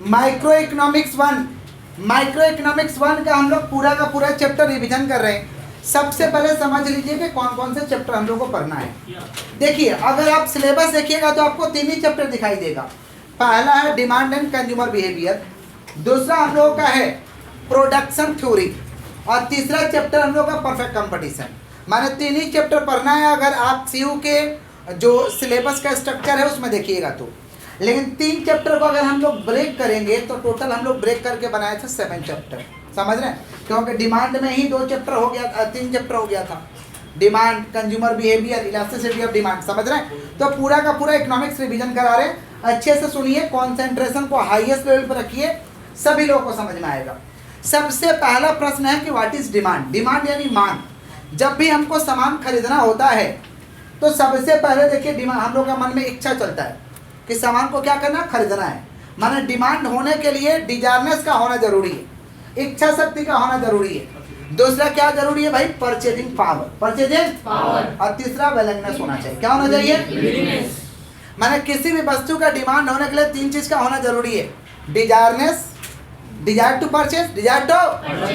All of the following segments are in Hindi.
माइक्रो इकोनॉमिक्स वन का हम लोग पूरा का पूरा चैप्टर रिवीजन कर रहे हैं। सबसे पहले समझ लीजिए कि कौन कौन से चैप्टर हम लोग को पढ़ना है। देखिए, अगर आप सिलेबस देखिएगा तो आपको 3 ही चैप्टर दिखाई देगा। पहला है डिमांड एंड कंज्यूमर बिहेवियर, दूसरा हम लोगों का है प्रोडक्शन थ्योरी, और तीसरा चैप्टर हम लोग का परफेक्ट कंपटीशन। माने 3 ही चैप्टर पढ़ना है अगर आप सीयू के जो सिलेबस का स्ट्रक्चर है उसमें देखिएगा तो। लेकिन 3 चैप्टर को अगर हम लोग ब्रेक करेंगे तो टोटल हम लोग ब्रेक करके बनाए थे 7 चैप्टर, समझ रहे हैं? क्योंकि डिमांड में ही 2 चैप्टर हो गया, 3 चैप्टर हो गया था। Demand, consumer behaviour, elasticity of demand, समझ रहे हैं? तो पूरा का पूरा इकोनॉमिक्स रिवीजन करा रहे हैं। अच्छे से सुनिए, कॉन्सेंट्रेशन को हाईएस्ट लेवल पर रखिए, सभी लोगों को समझ में आएगा। सबसे पहला प्रश्न है कि व्हाट इज डिमांड। डिमांड यानी मांग। जब भी हमको सामान खरीदना होता है तो सबसे पहले देखिए डिमांड, हम लोग का मन में इच्छा चलता है कि सामान को क्या करना, खरीदना है। माने डिमांड होने के लिए डिजायरनेस का होना जरूरी है, इच्छा शक्ति का होना जरूरी है। दूसरा क्या जरूरी है भाई, परचेजिंग पावर, और तीसरा विलिंगनेस होना चाहिए। क्या होना चाहिए? माने किसी भी वस्तु का डिमांड होने के लिए 3 चीज का होना जरूरी है, desireness, desire to purchase, desire to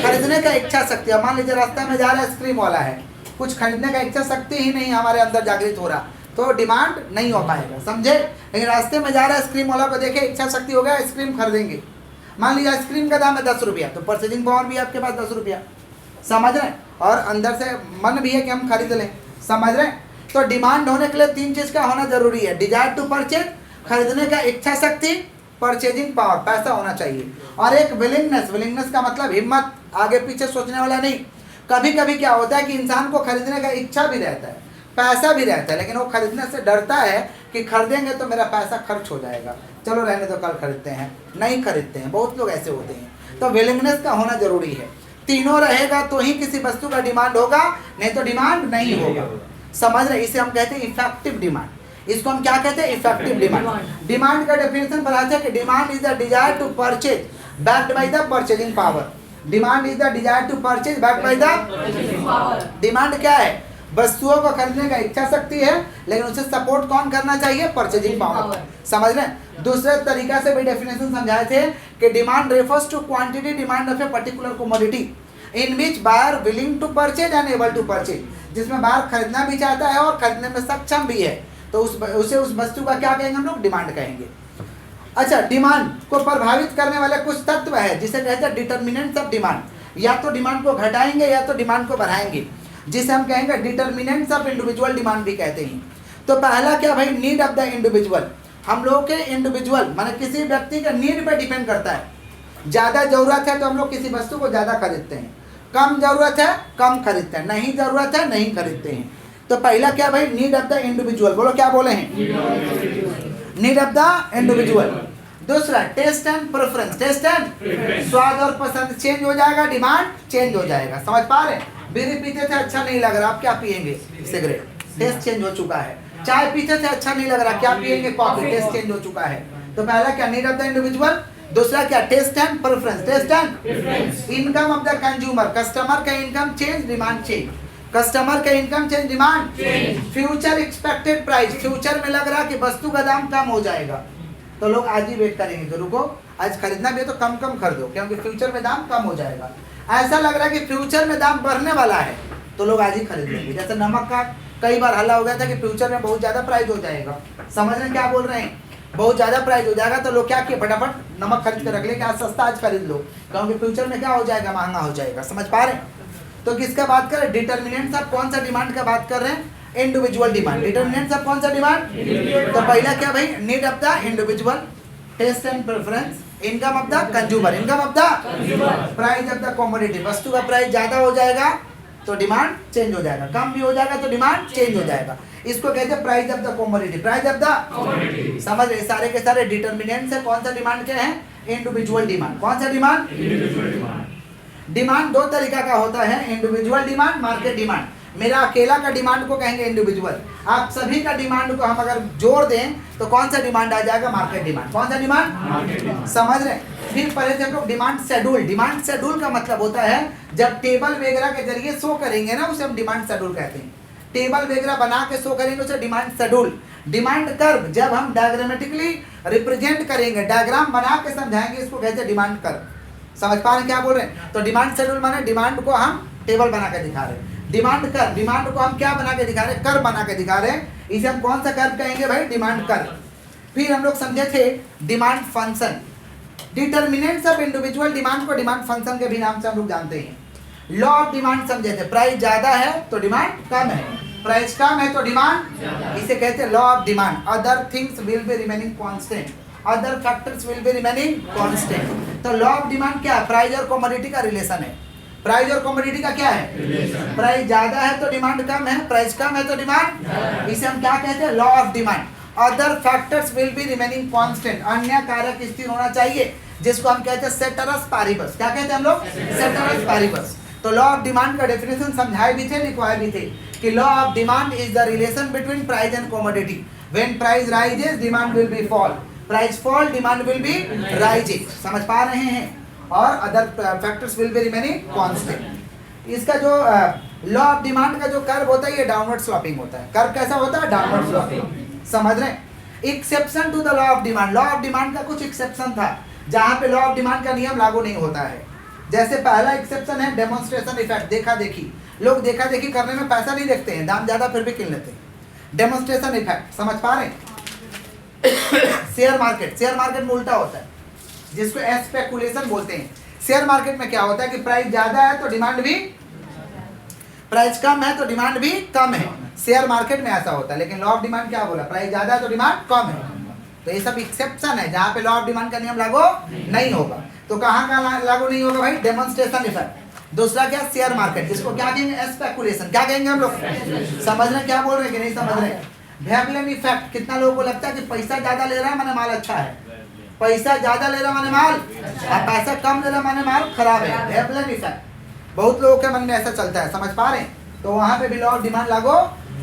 खरीदने का इच्छा शक्ति। मान लीजिए रास्ते में जा रहा है, आइसक्रीम वाला है, कुछ खरीदने का इच्छा शक्ति ही नहीं हमारे अंदर जागृत हो रहा, तो डिमांड नहीं हो पाएगा, समझे? लेकिन रास्ते में जा रहा है, आइसक्रीम वाला को देखे, इच्छा शक्ति हो गया, आइसक्रीम खरीदेंगे। मान लीजिए आइसक्रीम का दाम है 10 रुपया, तो परचेजिंग पावर भी आपके पास 10 रुपया, समझ रहे हैं? और अंदर से मन भी है कि हम खरीद लें, समझ रहे हैं? तो डिमांड होने के लिए 3 चीज का होना जरूरी है, डिजायर टू परचेज, खरीदने का इच्छा शक्ति, परचेजिंग पावर, पैसा होना चाहिए, और एक विलिंगनेस। विलिंगनेस का मतलब हिम्मत, आगे पीछे सोचने वाला नहीं। कभी कभी क्या होता है कि इंसान को खरीदने का इच्छा भी रहता है, पैसा भी रहता है, लेकिन वो खरीदने से डरता है कि खरीदेंगे तो मेरा पैसा खर्च हो जाएगा, चलो रहने दो, कल खरीदते हैं, नहीं खरीदते हैं। बहुत लोग ऐसे होते हैं। तो विलिंगनेस का होना जरूरी है। तीनों रहेगा तो ही किसी वस्तु का डिमांड होगा, नहीं तो डिमांड नहीं होगा, समझ रहे? इसे हम कहते हैं इफेक्टिव डिमांड। इसको हम क्या कहते हैं? Effective demand. डिमांड का डेफिनेशन बनाते हैं कि demand is the desire to purchase backed by the purchasing power. Demand is the desire to purchase backed by the. Demand क्या है? वस्तुओं को खरीदने का इच्छा शक्ति है, लेकिन उसे सपोर्ट कौन करना चाहिए? परचेजिंग पावर, समझ रहे हैं? दूसरे तरीका से भी डेफिनेशन समझाए थे कि demand refers to quantity demand of a particular commodity in which buyer willing to purchase and able to purchase, जिसमें बायर खरीदना भी चाहता है और खरीदने में सक्षम भी है, तो उसे उस वस्तु का क्या कहेंगे हम लोग? डिमांड कहेंगे। अच्छा, डिमांड को प्रभावित करने वाले कुछ तत्व है जिसे कहते हैं डिटर्मिनेंट्स ऑफ डिमांड। या तो डिमांड को घटाएंगे या तो डिमांड को बढ़ाएंगे, जिसे हम कहेंगे डिटर्मिनेंट्स ऑफ इंडिविजुअल डिमांड भी कहते हैं। तो पहला क्या भाई? Need of the individual. हम लोग के इंडिविजुअल माने किसी व्यक्ति का नीड पे डिपेंड करता है। ज़्यादा जरूरत है तो हम लोग किसी वस्तु को ज़्यादा खरीदते हैं, कम जरूरत है कम खरीदते हैं, नहीं जरूरत है नहीं खरीदते हैं। तो पहला क्या भाई? Need of the individual. बोलो क्या बोले हैं? Need of the individual. दूसरा taste and preference. Taste and स्वाद और पसंद चेंज हो जाएगा, डिमांड चेंज हो जाएगा। समझ पा रहे हैं? बीड़ी पीते थे अच्छा नहीं लग रहा, आप क्या पियेंगे? सिगरेट, टेस्ट चेंज हो चुका है। चाय पीते थे अच्छा नहीं लग रहा, क्या पियेंगे? कॉफी, टेस्ट चेंज हो चुका है। तो पहला क्या? Need of the individual. दूसरा क्या? Taste and preference. Taste and income of the consumer. Customer का income change, demand change. Customer का income change, demand change. Future expected price. Future में लग रहा कि वस्तु का दाम कम हो जाएगा, तो लोग आज ही वेट करेंगे कि रुको, आज खरीदना भी है तो कम कम खरीदो, क्योंकि फ्यूचर में दाम कम हो जाएगा। ऐसा लग रहा है कि फ्यूचर में दाम बढ़ने वाला है, तो लोग आज ही खरीद लेंगे। जैसे नमक का कई बार हल्ला हो गया था कि फ्यूचर में बहुत ज़्यादा प्राइस हो जाएगा। समझ रहे हैं क्या बोल रहे हैं? बहुत ज़्यादा प्राइस हो जाएगा, तो लोग क्या किए? फटाफट नमक खरीद कर रख ले, आज सस्ता आज खरीद लो, क्योंकि फ्यूचर में क्या हो जाएगा? महंगा हो जाएगा। समझ पा रहे हैं? तो किसका बात करें? डिटर्मिनेंट्स ऑफ कौन सा डिमांड का बात कर रहे हैं? Individual demand. डिटर्मिनेंट्स ऑफ कौन सा डिमांड? तो पहला क्या भाई? Need of the individual, taste and preference, income of the consumer. Income of the price of the commodity. वस्तु का प्राइस ज्यादा हो जाएगा तो डिमांड चेंज हो जाएगा, कम भी हो जाएगा तो डिमांड चेंज हो जाएगा। इसको कहते हैं price of the commodity. Price of the, समझ रहे? सारे के सारे डिटर्मिनेंट्स है कौन सा डिमांड के हैं? Individual demand. कौन सा डिमांड? डिमांड 2 तरीका का होता है, इंडिविजुअल डिमांड, मार्केट डिमांड। मेरा अकेला का डिमांड को कहेंगे इंडिविजुअल। आप सभी का डिमांड को हम अगर जोड़ दें तो कौन सा डिमांड आ जाएगा? Market demand. कौन सा डिमांड? समझ रहे? फिर पहले से हम लोग डिमांड शेड्यूल। डिमांड शेड्यूल का मतलब होता है जब टेबल वगैरह के जरिए शो करेंगे ना, उसे हम डिमांड शेड्यूल कहते हैं। टेबल वगैरह बना के शो करेंगे उसे डिमांड शेड्यूल। डिमांड कर्व जब हम डायग्रामेटिकली रिप्रेजेंट करेंगे, डायग्राम बना के समझाएंगे, इसको कहते हैं डिमांड कर्व। समझ पा रहे हैं क्या बोल रहे हैं? तो डिमांड शेड्यूल माने डिमांड को हम टेबल बना के दिखा रहे हैं। डिमांड कर्व, डिमांड को हम क्या बना के दिखा रहे हैं? कर्व बना के दिखा रहे हैं। इसे हम कौन सा कर्व कहेंगे भाई? Demand curve. फिर हम लोग समझे थे demand function, determinants of individual demand को डिमांड फंक्शन के भी नाम से हम लोग जानते हैं। लॉ ऑफ डिमांड समझे थे, प्राइस ज्यादा है तो डिमांड कम है, प्राइस कम है तो डिमांड, इसे कहते हैं law of demand. Other things will be remaining constant, other factors will be remaining constant. तो लॉ ऑफ डिमांड क्या है? प्राइस और कमोडिटी का रिलेशन है। प्राइस और कमोडिटी का क्या है? प्राइस ज्यादा है तो डिमांड कम है, प्राइस कम है तो डिमांड, इसे हम क्या कहते हैं? Law of demand. Other factors will be remaining constant, अन्य कारक स्थिर होना चाहिए, जिसको हम कहते हैं सेटरस पारिबस। क्या कहते हैं हम लोग? सेटरस पारिबस। तो लॉ ऑफ डिमांड का डेफिनेशन समझाए भी थे, लिखवाए भी थे कि law of demand is the relation between price and commodity. When price rises demand will B fall, price fall demand will B rising. समझ पा रहे हैं? और other factors will be remaining constant. इसका जो लॉ ऑफ डिमांड का जो कर्व होता है ये डाउनवर्ड स्लोपिंग होता है। कर्व कैसा होता है? Downward sloping. समझ रहे हैं? Exception to the law of demand, law of demand का कुछ एक्सेप्शन था जहां पे लॉ ऑफ डिमांड का नियम लागू नहीं होता है। जैसे पहला एक्सेप्शन है डेमोन्स्ट्रेशन इफेक्ट, देखा देखी। लोग देखा देखी करने में पैसा नहीं देखते हैं, दाम ज्यादा फिर भी किन लेते हैं। डेमोन्स्ट्रेशन इफेक्ट समझ पा रहे हैं? शेयर मार्केट, शेयर मार्केट में उल्टा होता है, जिसको स्पेकुलेशन बोलते हैं। शेयर मार्केट में क्या होता है कि प्राइस ज्यादा है तो डिमांड भी, प्राइस कम है तो डिमांड भी कम है। शेयर मार्केट में ऐसा होता है, लेकिन लॉ ऑफ डिमांड क्या बोला? प्राइस ज्यादा है तो डिमांड कम है। तो ये सब एक्सेप्शन है जहां पे लॉ ऑफ डिमांड का नियम लागू नहीं होगा। तो कहाँ का लागू नहीं होगा भाई? Demonstration effect. दूसरा क्या? शेयर मार्केट, जिसको क्या कहेंगे? स्पेकुलेशन। क्या कहेंगे हम लोग? समझ रहे क्या बोल रहे हैं कि नहीं समझ रहे? वेवलेन इफेक्ट, कितना लोगों को लगता है कि पैसा ज्यादा ले रहा है माने माल अच्छा है, पैसा ज्यादा ले रहा माने माल, और पैसा कम ले रहा माने माल खराब है। वेवलेन इफेक्ट बहुत लोगों के मन में ऐसा चलता है। समझ पा रहे हैं? तो वहां पे भी लॉ ऑफ डिमांड लागू,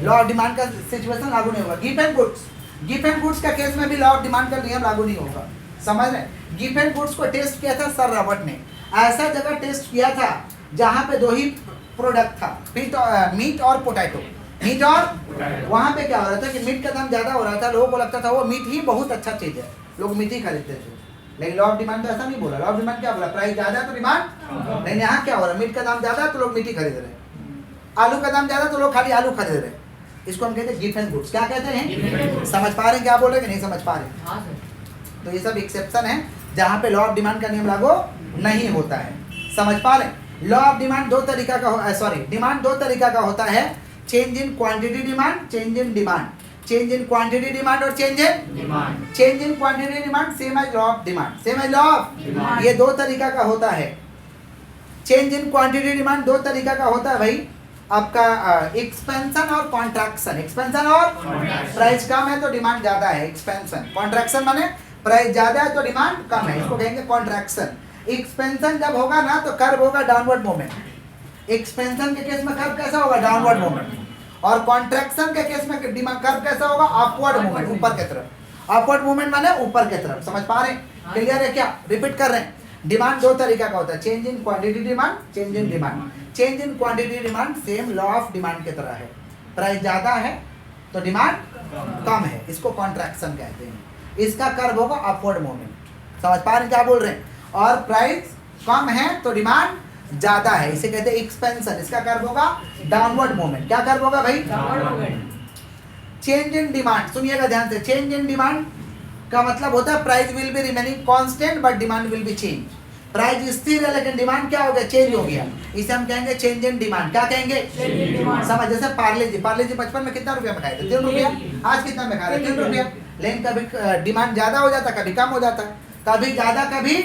लॉ ऑफ डिमांड का सिचुएशन लागू नहीं होगा। Gift and goods, gift and goods का केस में भी लॉ ऑफ डिमांड का नियम लागू नहीं होगा। समझ रहे? गिफ्ट एंड गुड्स को टेस्ट किया था सर रॉबर्ट ने। ऐसा जगह टेस्ट किया था जहां पे दो ही प्रोडक्ट था, मीट और पोटैटो, मीट और, वहां पे क्या हो रहा था कि मीट का दाम ज्यादा हो रहा था, लोगों को लगता था वो मीट ही बहुत अच्छा चीज है, लोग मीट ही खरीदते थे। लेकिन लॉ ऑफ डिमांड तो ऐसा नहीं बोला। लॉ ऑफ डिमांड क्या बोला? प्राइस ज्यादा है तो डिमांड, लेकिन यहाँ क्या हो रहा है? मीट का दाम ज्यादा है तो लोग मीट ही खरीद रहे हैं, आलू का दाम ज्यादा तो लोग खाली आलू खरीद रहे हैं। इसको हम कहते हैं गिफ्ट एंड गुड्स। क्या कहते हैं? समझ पा रहे हैं क्या बोल रहे हैं कि नहीं समझ पा रहे? तो ये सब एक्सेप्शन है जहां पे लॉ ऑफ डिमांड का नियम लागू नहीं होता है। समझ पा रहे? लॉ ऑफ डिमांड दो तरीका का, सॉरी डिमांड दो तरीका का होता है, change in quantity demand, change in demand. Change in quantity demand और change in demand. Change in quantity demand same as law of demand, same as law of demand. ये दो तरीका का होता है। चेंज इन क्वांटिटी डिमांड दो तरीका का होता है भाई, आपका एक्सपेंशन और कॉन्ट्रैक्शन। एक्सपेंशन और प्राइस कम है तो डिमांड ज्यादा है, एक्सपेंशन। कॉन्ट्रैक्शन माने प्राइस ज्यादा है तो डिमांड कम है, इसको कहेंगे कॉन्ट्रैक्शन। एक्सपेंशन जब होगा ना तो कर्व होगा डाउनवर्ड मूवमेंट। एक्सपेंशन के केस में कर्व कैसा होगा? Downward movement. और कॉन्ट्रैक्शन के केस में डिमांड कर्व कैसा होगा? अपवर्ड मूवमेंट, ऊपर की तरफ। अपवर्ड मूवमेंट माने ऊपर की तरफ। समझ पा रहे हैं? क्लियर है क्या? रिपीट कर रहे हैं। डिमांड दो तरीका का होता है, change in quantity demand, change in demand. Change in quantity demand same law of demand की तरह है, प्राइस ज्यादा है तो डिमांड कम है, इसको कॉन्ट्रैक्शन कहते हैं। इसका कर्व होगा अपवर्ड मूवमेंट। समझ पा रहे हैं क्या बोल रहे हैं? और प्राइस कम है तो डिमांड ज्यादा है, इसे कहते हैं एक्सपेंशन। इसका कर्व होगा डाउनवर्ड मूवमेंट। क्या कर्व होगा भाई? Downward movement. Change in demand, सुनिएगा ध्यान से। चेंज इन डिमांड का मतलब होता है price will be remaining constant but demand will be change. Price स्थिर है लेकिन डिमांड क्या हो गया? चेंज हो गया, इसे हम कहेंगे चेंज इन डिमांड। क्या कहेंगे? समझ? जैसे पार्ले जी, पार्ले जी बचपन में कितना रुपया में खाए थे? 3 रुपया। आज कितना में खा रहे? 3 रुपया। लेकिन कभी डिमांड ज्यादा हो जाता, कभी कम हो जाता, कभी ज्यादा कभी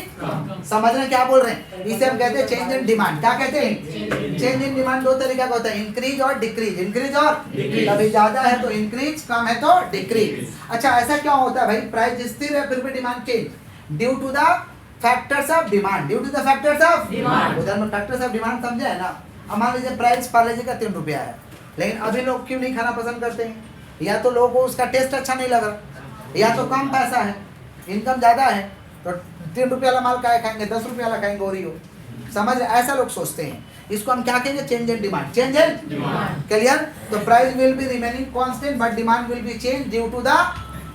समझ रहे क्या बोल रहे हैं? इसे हम कहते हैं चेंज इन डिमांड। क्या कहते हैं? चेंज इन डिमांड दो तरीका का होता है, इंक्रीज और डिक्रीज। इंक्रीज और कभी ज्यादा है तो इंक्रीज, कम है तो डिक्रीज। अच्छा, ऐसा क्यों होता है भाई? प्राइस स्थिर है फिर भी demand change due to the factors of demand, due to the factors of demand. उधर में फैक्टर्स ऑफ डिमांड समझे है ना? अब मान लीजिए प्राइस पार्ले जी का 3 रुपया है, लेकिन अभी लोग क्यों नहीं खाना पसंद करते हैं? या तो लोगों को उसका टेस्ट अच्छा नहीं लग रहा, या तो कम पैसा है, इनकम ज्यादा है, तो 3 रुपये वाला माल क्या खाएंगे? 10 रुपये वाला खाएंगे ओरियो। समझ रहे, ऐसा लोग सोचते हैं। इसको हम क्या कहेंगे? Change in demand. Change in clear. तो price will be remaining constant but demand will be change due to the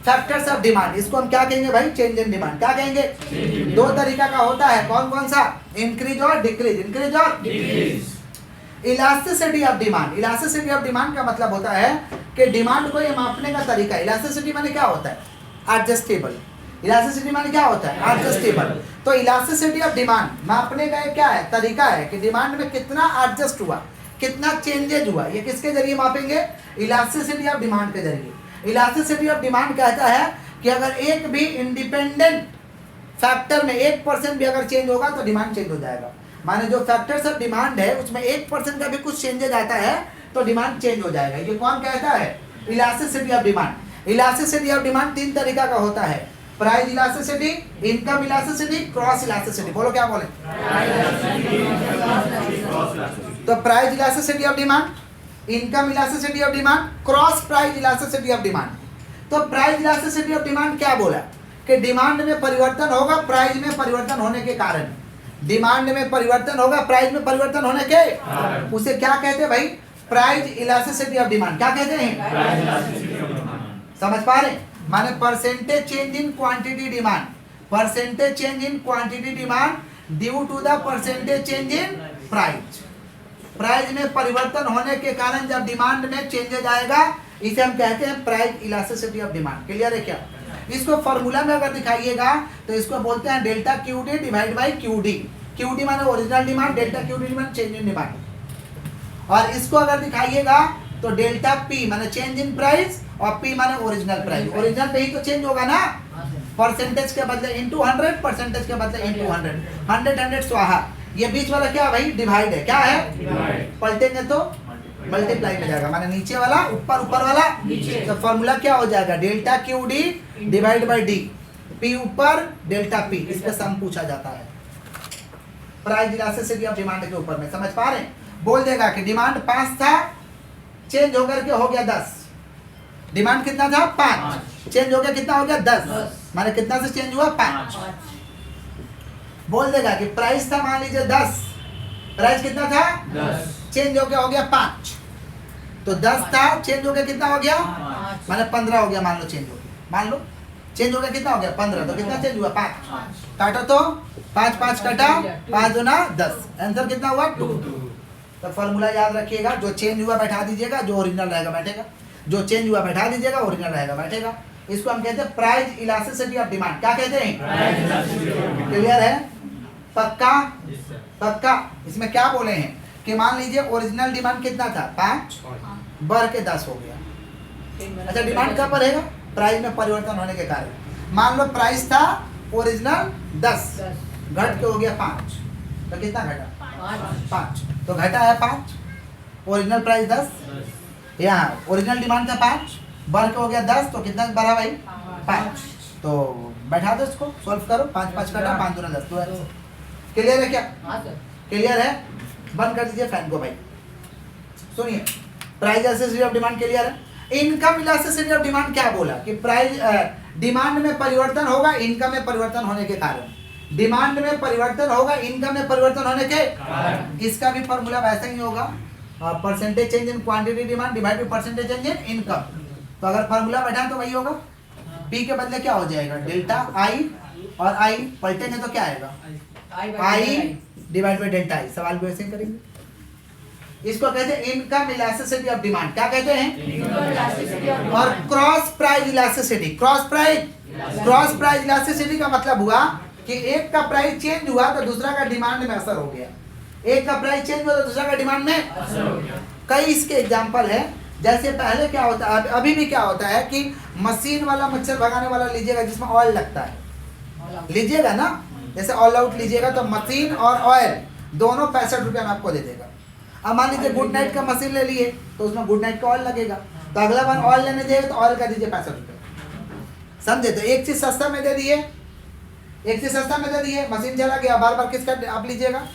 factors of demand. इसको हम क्या कहेंगे भाई? Change in demand. क्या कहेंगे? दो तरीका का होता है, कौन कौन सा? इंक्रीज और डिक्रीज। इंक्रीज और decrease. Elasticity of demand. Elasticity of demand का मतलब होता है कि डिमांड को ये मापने का तरीका। इलास्टिसिटी माने क्या होता है? एडजस्टेबल। इलास्टिसिटी माने क्या होता है? एडजस्टेबल। तो इलास्टिसिटी ऑफ डिमांड मापने का क्या है? तरीका है कि डिमांड में कितना एडजस्ट हुआ, कितना चेंजेज हुआ। ये किसके जरिए मापेंगे? इलास्टिसिटी ऑफ डिमांड के जरिए। इलास्टिसिटी ऑफ डिमांड कहता है कि अगर एक भी इंडिपेंडेंट फैक्टर में 1% भी अगर चेंज होगा तो डिमांड चेंज हो जाएगा। माने जो फैक्टर्स ऑफ डिमांड है उसमें 1% का भी कुछ चेंजेज आता है तो डिमांड चेंज हो जाएगा। ये कौन कहता है? Elasticity of demand. Elasticity of demand तीन तरीका का होता है, price elasticity, income elasticity, cross elasticity. बोलो क्या बोले? तो price elasticity of demand, income elasticity of demand, cross price elasticity of demand. तो प्राइस इलास्टिसिटी ऑफ डिमांड क्या बोला? कि डिमांड में परिवर्तन होगा प्राइस में परिवर्तन होने के कारण। डिमांड में परिवर्तन होगा प्राइस में परिवर्तन होने के, उसे क्या कहते हैं भाई? Price elasticity of demand. क्या कहते हैं? समझ पा रहे? माने percentage change in quantity demand, percentage change in quantity demand due to the percentage change in price. Price में परिवर्तन होने के कारण जब डिमांड में चेंजेज आएगा इसे हम कहते हैं price elasticity of demand. Clear है क्या? इसको फॉर्मूला में अगर दिखाइएगा तो इसको बोलते हैं delta QD divide by QD. QD माने ओरिजिनल डिमांड, डेल्टा क्यूडी माने चेंज इन डिमांड। और इसको अगर दिखाइएगा तो डेल्टा पी माने चेंज इन प्राइस और पी माने ओरिजिनल प्राइस। ओरिजिनल पे ही तो चेंज होगा ना, परसेंटेज के बदले इनटू 100, परसेंटेज के बदले इनटू 100, 100 100 स्वाहा। ये बीच वाला क्या भाई? डिवाइड है। क्या है? पलटेंगे तो मल्टीप्लाई में जाएगा, माने नीचे वाला ऊपर, ऊपर वाला नीचे। तो फॉर्मूला क्या हो जाएगा? Delta Q D divide by D, P ऊपर डेल्टा पी। इस पे सम पूछा जाता है प्राइस इलास्टिसिटी ऑफ डिमांड के ऊपर में। समझ पा रहे हैं? बोल देगा कि डिमांड 5 था, चेंज होकर के हो गया 10। डिमांड कितना था? 5, चेंज हो गया कितना हो गया? 10। माने कितना से चेंज हुआ? 5। बोल देगा कि प्राइस था मान लीजिए 10, प्राइस कितना था? 10, चेंज हो गया 5। तो 10 था, चेंज हो गया कितना हो गया? माने 15 हो गया। मान लो चेंज हो गया, मान लो चेंज हो गया कितना हो गया? 15। तो कितना चेंज हुआ? 5। काटो तो 5 5 कटा, 5 दूना 10, आंसर कितना हुआ? 2। तो फॉर्मूला याद रखिएगा, जो चेंज हुआ बैठा दीजिएगा, जो ओरिजिनल रहेगा बैठेगा। जो चेंज हुआ बैठा दीजिएगा, ओरिजिनल रहेगा बैठेगा। इसको हम कहते हैं प्राइस इलास्टिसिटी ऑफ डिमांड। क्या कहते हैं? क्लियर है? पक्का? पक्का। इसमें क्या बोले हैं कि मान लीजिए ओरिजिनल डिमांड कितना था? 5, बढ़ के 10 हो गया। अच्छा, डिमांड कब बढ़ेगा? प्राइस में परिवर्तन होने के कारण। मान लो प्राइस था ओरिजिनल 10, घट के हो गया 5, तो कितना घटा? 5। तो घटा है 5, ओरिजिनल प्राइस 10, यहाँ ओरिजिनल डिमांड था 5, बढ़ के हो गया 10, तो कितना बढ़ा भाई? 5। तो बैठा दो इसको, सॉल्व करो। 5 5 कटा, 5 दूना 10, 2। क्लियर है क्या? क्लियर है? बंद कर दीजिए फैन को भाई। सुनिए, price elasticity of demand clear है? इनकम इलास्टिसिटी ऑफ डिमांड क्या बोला? कि प्राइस डिमांड में परिवर्तन होगा इनकम में परिवर्तन होने के कारण। डिमांड में परिवर्तन होगा इनकम में परिवर्तन होने के कारण। इसका भी फॉर्मूला वैसा ही होगा, percentage change in quantity demand divide by percentage change in income. तो अगर फॉर्मूला बैठा तो वही होगा। पी के बदले क्या हो जाएगा? डेल्टा आई, और आई पलटेंगे तो क्या आएगा? आई डिवाइड बाय डेल्टा आई। सवाल को ऐसे ही करेंगे। इसको कहते हैं इनकम इलास्टिसिटी ऑफ डिमांड। क्या कहते हैं? और cross price elasticity. Cross price elasticity का मतलब हुआ कि एक का प्राइस चेंज हुआ तो दूसरा का डिमांड में असर हो गया। एक का प्राइस चेंज हुआ तो दूसरा का डिमांड में असर हो गया। कई इसके एग्जांपल है। जैसे पहले क्या होता है, अभी भी क्या होता है कि मशीन वाला मच्छर भगाने वाला लीजिएगा जिसमें ऑयल लगता है, लीजिएगा ना। जैसे ऑल आउट लीजिएगा तो मशीन और ऑयल दोनों 65 रुपये में आपको दे देगा। अब मान लीजिए गुड नाइट का मशीन ले लिए तो उसमें गुड नाइट का ऑयल लगेगा, तो अगला बार ऑयल लेने जाएगा तो ऑयल का दीजिए 65 रुपये। समझे? तो एक चीज सस्ता में दे दिए, एक चीज सस्ता में दे दिए, मशीन चला गया, बार बार किसका आप लीजिएगा?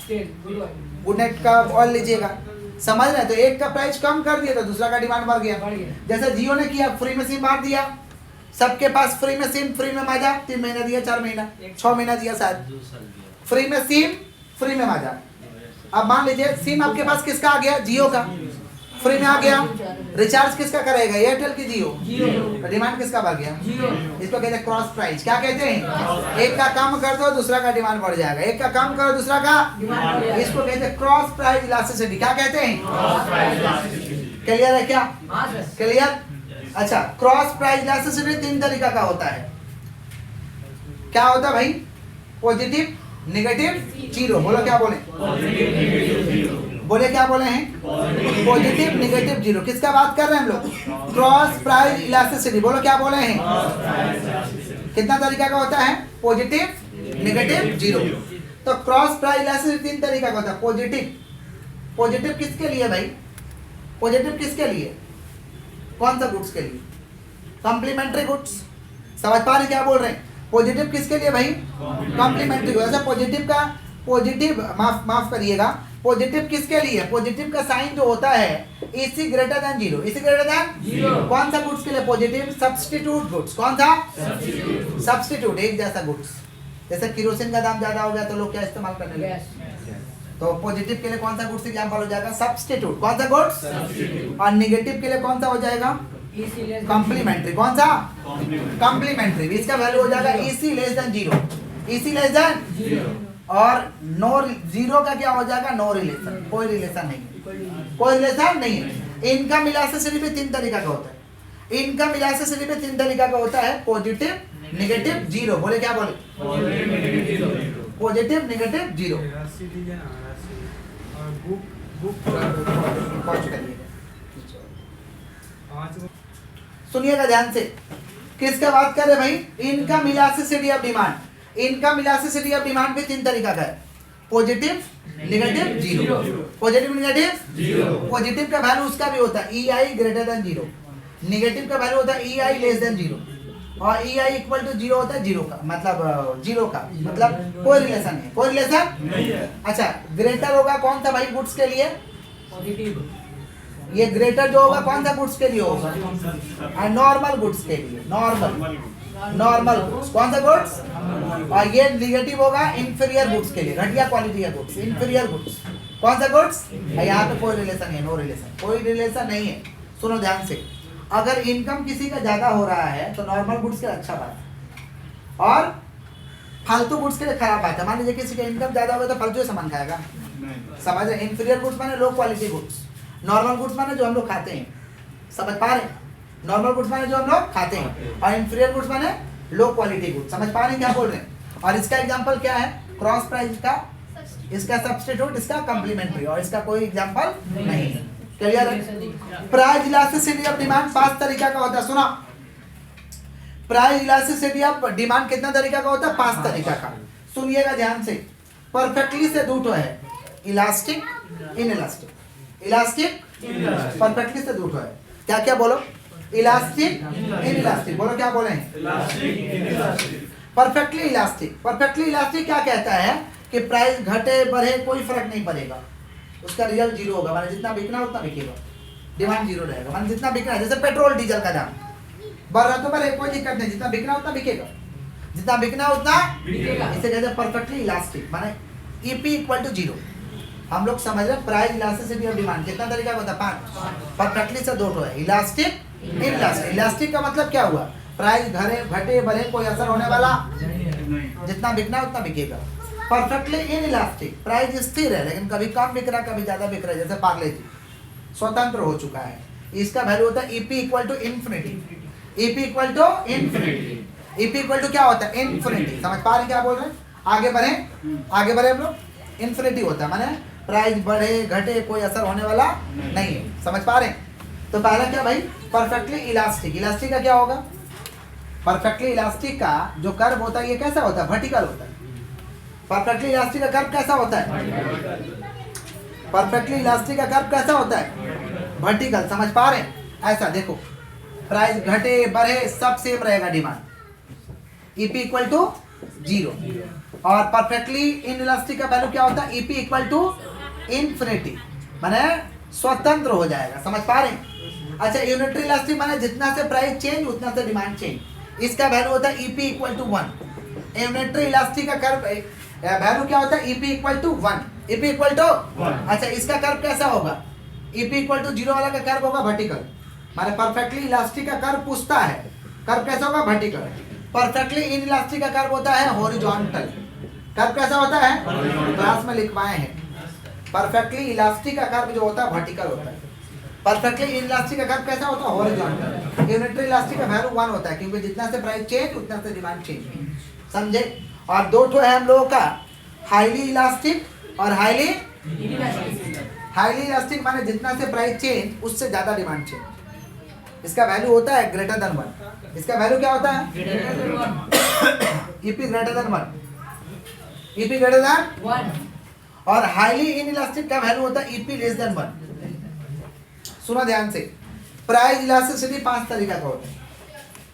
गुड नाइट का ऑयल लीजिएगा। समझ रहे? तो एक का प्राइस कम कर दिया तो दूसरा का डिमांड बढ़ गया। जैसे जियो ने किया, फ्री में सिम बांट दिया, सबके पास फ्री में सिम, फ्री में मजा। 3 महीना दिया, 4 महीना, 6 महीना दिया शायद। फ्री में सिम, फ्री में आ जाए। अब मान लीजिए सिम आपके पास किसका आ गया, जियो का, फ्री में आ गया। रिचार्ज किसका करेगा, एयरटेल की जियो, डिमांड किसका बढ़ गया, इसको कहते हैं क्रॉस प्राइस। क्या कहते हैं, एक का कम कर दो दूसरा का डिमांड बढ़ जाएगा, एक का कम करो दूसरा का, इसको कहते हैं क्रॉस प्राइस इलास्टिसिटी। क्या कहते हैं, क्लियर है क्या, क्लियर। अच्छा, क्रॉस प्राइस इलास्टिसिटी 3 तरीका का होता है। क्या होता है भाई, पॉजिटिव, नेगेटिव, जीरो। बोलो क्या बोले, बोले क्या बोले हैं, पॉजिटिव, नेगेटिव, जीरो। किसका बात कर रहे हैं हम लोग, क्रॉस प्राइस इलास्टिसिटी। बोलो क्या बोले हैं, कितना तरीका का होता है, पॉजिटिव, नेगेटिव, जीरो। तो क्रॉस प्राइस इलास्टिसिटी 3 तरीका का होता है। पॉजिटिव, पॉजिटिव किसके लिए भाई, पॉजिटिव किसके लिए, कौन सा गुड्स के लिए, कॉम्प्लीमेंट्री गुड्स। समझ पा रहे क्या बोल रहे हैं, पॉजिटिव किसके लिए भाई, कॉम्प्लीमेंट्री गुड्स। ऐसा पॉजिटिव का, पॉजिटिव माफ करिएगा, पॉजिटिव किसके लिए, पॉजिटिव का साइन जो होता है इसी ग्रेटर देन जीरो, इसी ग्रेटर देन जीरो। कौन सा गुड्स के लिए पॉजिटिव, सब्स्टिट्यूट गुड्स। कौन सा, सब्स्टिट्यूट, एक जैसा गुड्स। जैसे केरोसिन का दाम ज्यादा हो गया तो लोग क्या इस्तेमाल करने लगे, तो पॉजिटिव के लिए कौन सा गुड्स एग्जांपल हो जाएगा, सब्स्टिट्यूट। कौन सा गुड्स, और नेगेटिव के लिए कौन सा हो जाएगा, कॉम्प्लीमेंट्री। कौन सा, कॉम्प्लीमेंट्री। इसका वैल्यू हो जाएगा इसी लेस देन जीरो, इसी लेस देन जीरो। और नो, जीरो का क्या हो जाएगा, नो रिलेशन, कोई रिलेशन नहीं, कोई रिलेशन नहीं है। इनकम इलास्टिसिटी भी 3 तरीका का होता है। इनकम इलास्टिसिटी भी 3 तरीका का होता है, पॉजिटिव, नेगेटिव, जीरो। बोले क्या बोले, पॉजिटिव, नेगेटिव, जीरो। सुनिएगा ध्यान से, किसका बात कर रहे भाई, income elasticity of demand. Income elasticity of demand भी 3 तरीका का है, positive, negative, zero. Positive, negative, zero. Positive का वैल्यू उसका भी होता है EI greater than zero, negative का वैल्यू होता है EI लेस देन जीरो, और EI इक्वल टू जीरो होता है जीरो का मतलब, जीरो का मतलब कोई रिलेशन नहीं, कोई रिलेशन नहीं है। अच्छा, ग्रेटर होगा कौन सा भाई गुड्स के लिए, पॉजिटिव। ये ग्रेटर जो होगा कौन सा गुड्स के लिए होगा, नॉर्मल गुड्स के लिए, नॉर्मल गुड्स। कौन सा गुड्स, और ये नेगेटिव होगा इंफीरियर गुड्स के लिए, घटिया क्वालिटी का गुड्स, इंफीरियर गुड्स। कौन सा गुड्स, यहाँ पे कोई रिलेशन है, नो रिलेशन, कोई रिलेशन नहीं है। सुनो ध्यान से, अगर इनकम किसी का ज्यादा हो रहा है तो नॉर्मल गुड्स के लिए अच्छा बात है, और फालतू गुड्स के लिए खराब बात है। मान लीजिए किसी का इनकम ज्यादा होगा तो फालतू सामान खाएगा, समझ रहे। इंफीरियर गुड्स माने low quality goods, normal goods माने जो हम लोग खाते हैं, समझ पा रहे। नॉर्मल गुड्स माने जो हम लोग खाते हैं, और इंफीरियर गुड्स माने लो क्वालिटी गुड्स। समझ पा रहे हैं क्या बोल रहे हैं। और इसका एग्जांपल क्या है, क्रॉस प्राइस का, इसका सब्स्टिट्यूट, इसका कॉम्प्लीमेंट्री, और इसका कोई एग्जांपल नहीं है। क्लियर है। प्राइस इलास्टिसिटी ऑफ डिमांड 5 तरीका का होता है। सुना, प्राइस इलास्टिसिटी ऑफ डिमांड कितना तरीका का होता है, 5 तरीका का। सुनिएगा ध्यान से, परफेक्टली से 2 है, इलास्टिक, इनइलास्टिक। इलास्टिक, परफेक्टली से 2 है। क्या क्या बोलो, इलास्टिक, इनइलास्टिक। बोलो क्या बोले, परफेक्टली इलास्टिक। परफेक्टली इलास्टिक क्या कहता है कि प्राइस घटे बढ़े कोई फर्क नहीं पड़ेगा, उसका रिजल्ट जीरो होगा, माने जितना बिकना उतना बिकेगा, डिमांड जीरो रहेगा। माने जितना बिकना है, जैसे पेट्रोल डीजल का दाम बढ़ रहा तो बढ़े, कोई दिक्कत नहीं, जितना बिकना उतना बिकेगा, जितना बिकना उतना बिकेगा। इसे कहते हैं परफेक्टली इलास्टिक, माने EP इक्वल टू जीरो। हम लोग समझ रहे हैं प्राइस इलास्टिसिटी ऑफ डिमांड कितना तरीका का होता है, 5। परफेक्टली से 2 है, इलास्टिक, इनइलास्टिक। इलास्टिक का मतलब क्या हुआ, प्राइस घटे बढ़े कोई असर होने वाला, जितना बिकना उतना बिकेगा। परफेक्टली इनइलास्टिक, प्राइस स्थिर है लेकिन कभी कम बिक रहा कभी ज्यादा बिक रहा है, जैसे पार्ले जी स्वतंत्र हो चुका है। इसका वैल्यू होता है EP equal to infinity, EP equal to infinity. EP equal to क्या होता है, इन्फिनिटी। समझ पा रहे क्या बोल रहे हैं, आगे बढ़े, आगे बढ़े हम लोग। इन्फिनिटी होता है माने प्राइस बढ़े घटे कोई असर होने वाला नहीं है, समझ पा रहे हैं। तो पहला क्या भाई, परफेक्टली इलास्टिक। इलास्टिक का क्या होगा, परफेक्टली इलास्टिक का जो कर्व होता है ये कैसा होता है, वर्टिकल होता है। परफेक्टली इलास्टिक का कर्व कैसा होता है, परफेक्टली इलास्टिक का कर्व कैसा होता है, वर्टिकल। समझ पा रहे हैं, ऐसा देखो, प्राइस घटे बढ़े सब सेम रहेगा demand, EP equal to zero. और परफेक्टली इनइलास्टिक का वैल्यू क्या होता है, EP इक्वल टू इन्फिनिटी, माने स्वतंत्र हो जाएगा। समझ पा रहे हैं। अच्छा, यूनिटरी इलास्टिक माने जितना से प्राइस चेंज उतना से डिमांड चेंज, इसका वैल्यू होता है EP equal to 1। Unitary elastic का कर्व, वैल्यू क्या होता है? EP equal to 1, EP equal to 1। अच्छा, इसका कर्व कैसा होगा? ईपी इक्वल टू 0 वाला का कर्व होगा वर्टिकल, माने परफेक्टली इलास्टिक का कर्व पूछता है, कर्व कैसा होगा? वर्टिकल। परफेक्टली इन इलास्टिक का कर्व होता है हॉरिजॉन्टल। कर्व कैसा होता है? क्लास में लिखवाए हैं। परफेक्टली इलास्टिक का कर्व जो होता है वर्टिकल होता है, परफेक्टली इन इलास्टिक का कर्व कैसा होता है? हॉरिजॉन्टल। यूनिटरी इलास्टिक का वैल्यू 1 होता है, क्योंकि जितना से प्राइस चेंज उतना से डिमांड चेंज, समझे? और दो ठो है हम लोगों का, हाईली इलास्टिक और हाईली इलास्टिक, माने जितना से प्राइस चेंज उससे ज्यादा डिमांड चेंज। इसका वैल्यू होता है ग्रेटर देन 1। इसका वैल्यू क्या होता है? EP greater than 1, EP greater than 1। और हाईली इन इलास्टिक का वैल्यू होता है ईपी लेस देन 1। सुनो ध्यान से, प्राइस इलास्टिसिटी 5 तरीका का होता है।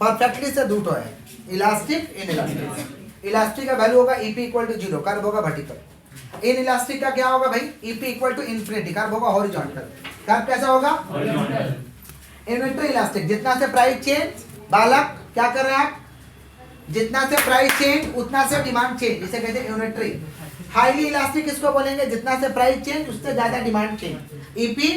परफेक्टली से दो ठो है, इलास्टिक, इन इलास्टिक। इलास्टिक का वैल्यू होगा ईपी इक्वल टू 0, कर्व होगा वर्टिकल। इन इलास्टिक का क्या होगा भाई? EP equal to infinity, curve होगा हॉरिजॉन्टल। कर्व कैसा होगा? हॉरिजॉन्टल। यूनिटरी इलास्टिक, जितना से प्राइस चेंज, बालक क्या कर रहे हैं आप? जितना से प्राइस चेंज उतना से डिमांड चेंज, इसे कहते हैं यूनिटरी। हाईली इलास्टिक किसको बोलेंगे? जितना से प्राइस चेंज उससे ज्यादा demand change, EP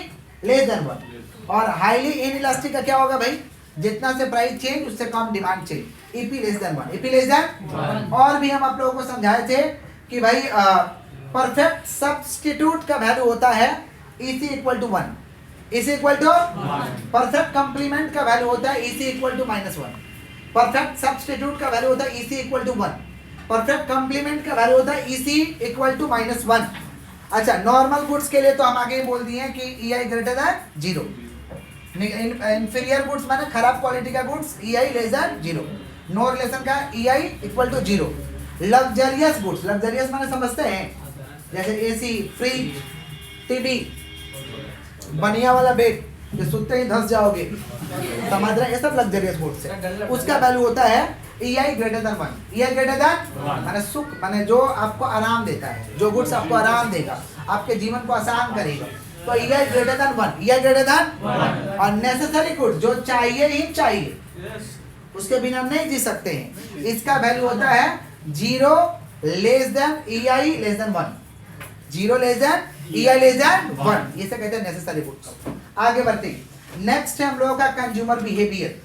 less than 1। और हाईली इन इलास्टिक का क्या होगा भाई? जितना से प्राइस चेंज उससे कम demand change, EP less than 1, EP less than. और भी हम आप लोगों को समझाए थे कि भाई परफेक्ट सब्स्टिट्यूट का वैल्यू होता है EC equal to 1, EC equal to. Perfect complement का वैल्यू होता है EC equal to -1। Perfect substitute का वैल्यू होता है EC equal to 1। Perfect complement का वैल्यू होता है ईसी इक्वल टू -1। अच्छा, नॉर्मल गुड्स के लिए तो हम आगे बोल दिए हैं कि EI greater than 0। Inferior goods माने खराब क्वालिटी का goods, EI less than 0। No relation का EI equal to 0। Luxurious goods, luxurious माने समझते हैं, जैसे एसी, फ्रिज, टीवी, बनिया वाला बेड जो सुनते ही धंस जाओगे, समझ रहे? ये सब लग्जरियस गुड्स है। उसका वैल्यू होता है EI greater then 1। EI greater then माने सुख, माने जो आपको आराम देता है, जो गुड्स आपको आराम देगा, आपके जीवन को आसान करेगा, तो EI greater then 1, EI greater then. और नेसेसरी गुड्स, जो चाहिए ही चाहिए, उसके बिना हम नहीं जी सकते हैं, इसका वैल्यू होता है 0 less than EI less than 1, 0 less than EI less than 1, ये से कहते हैं नेसेसरी गुड्स। आगे बढ़ते, नेक्स्ट है हम लोगों का कंज्यूमर बिहेवियर।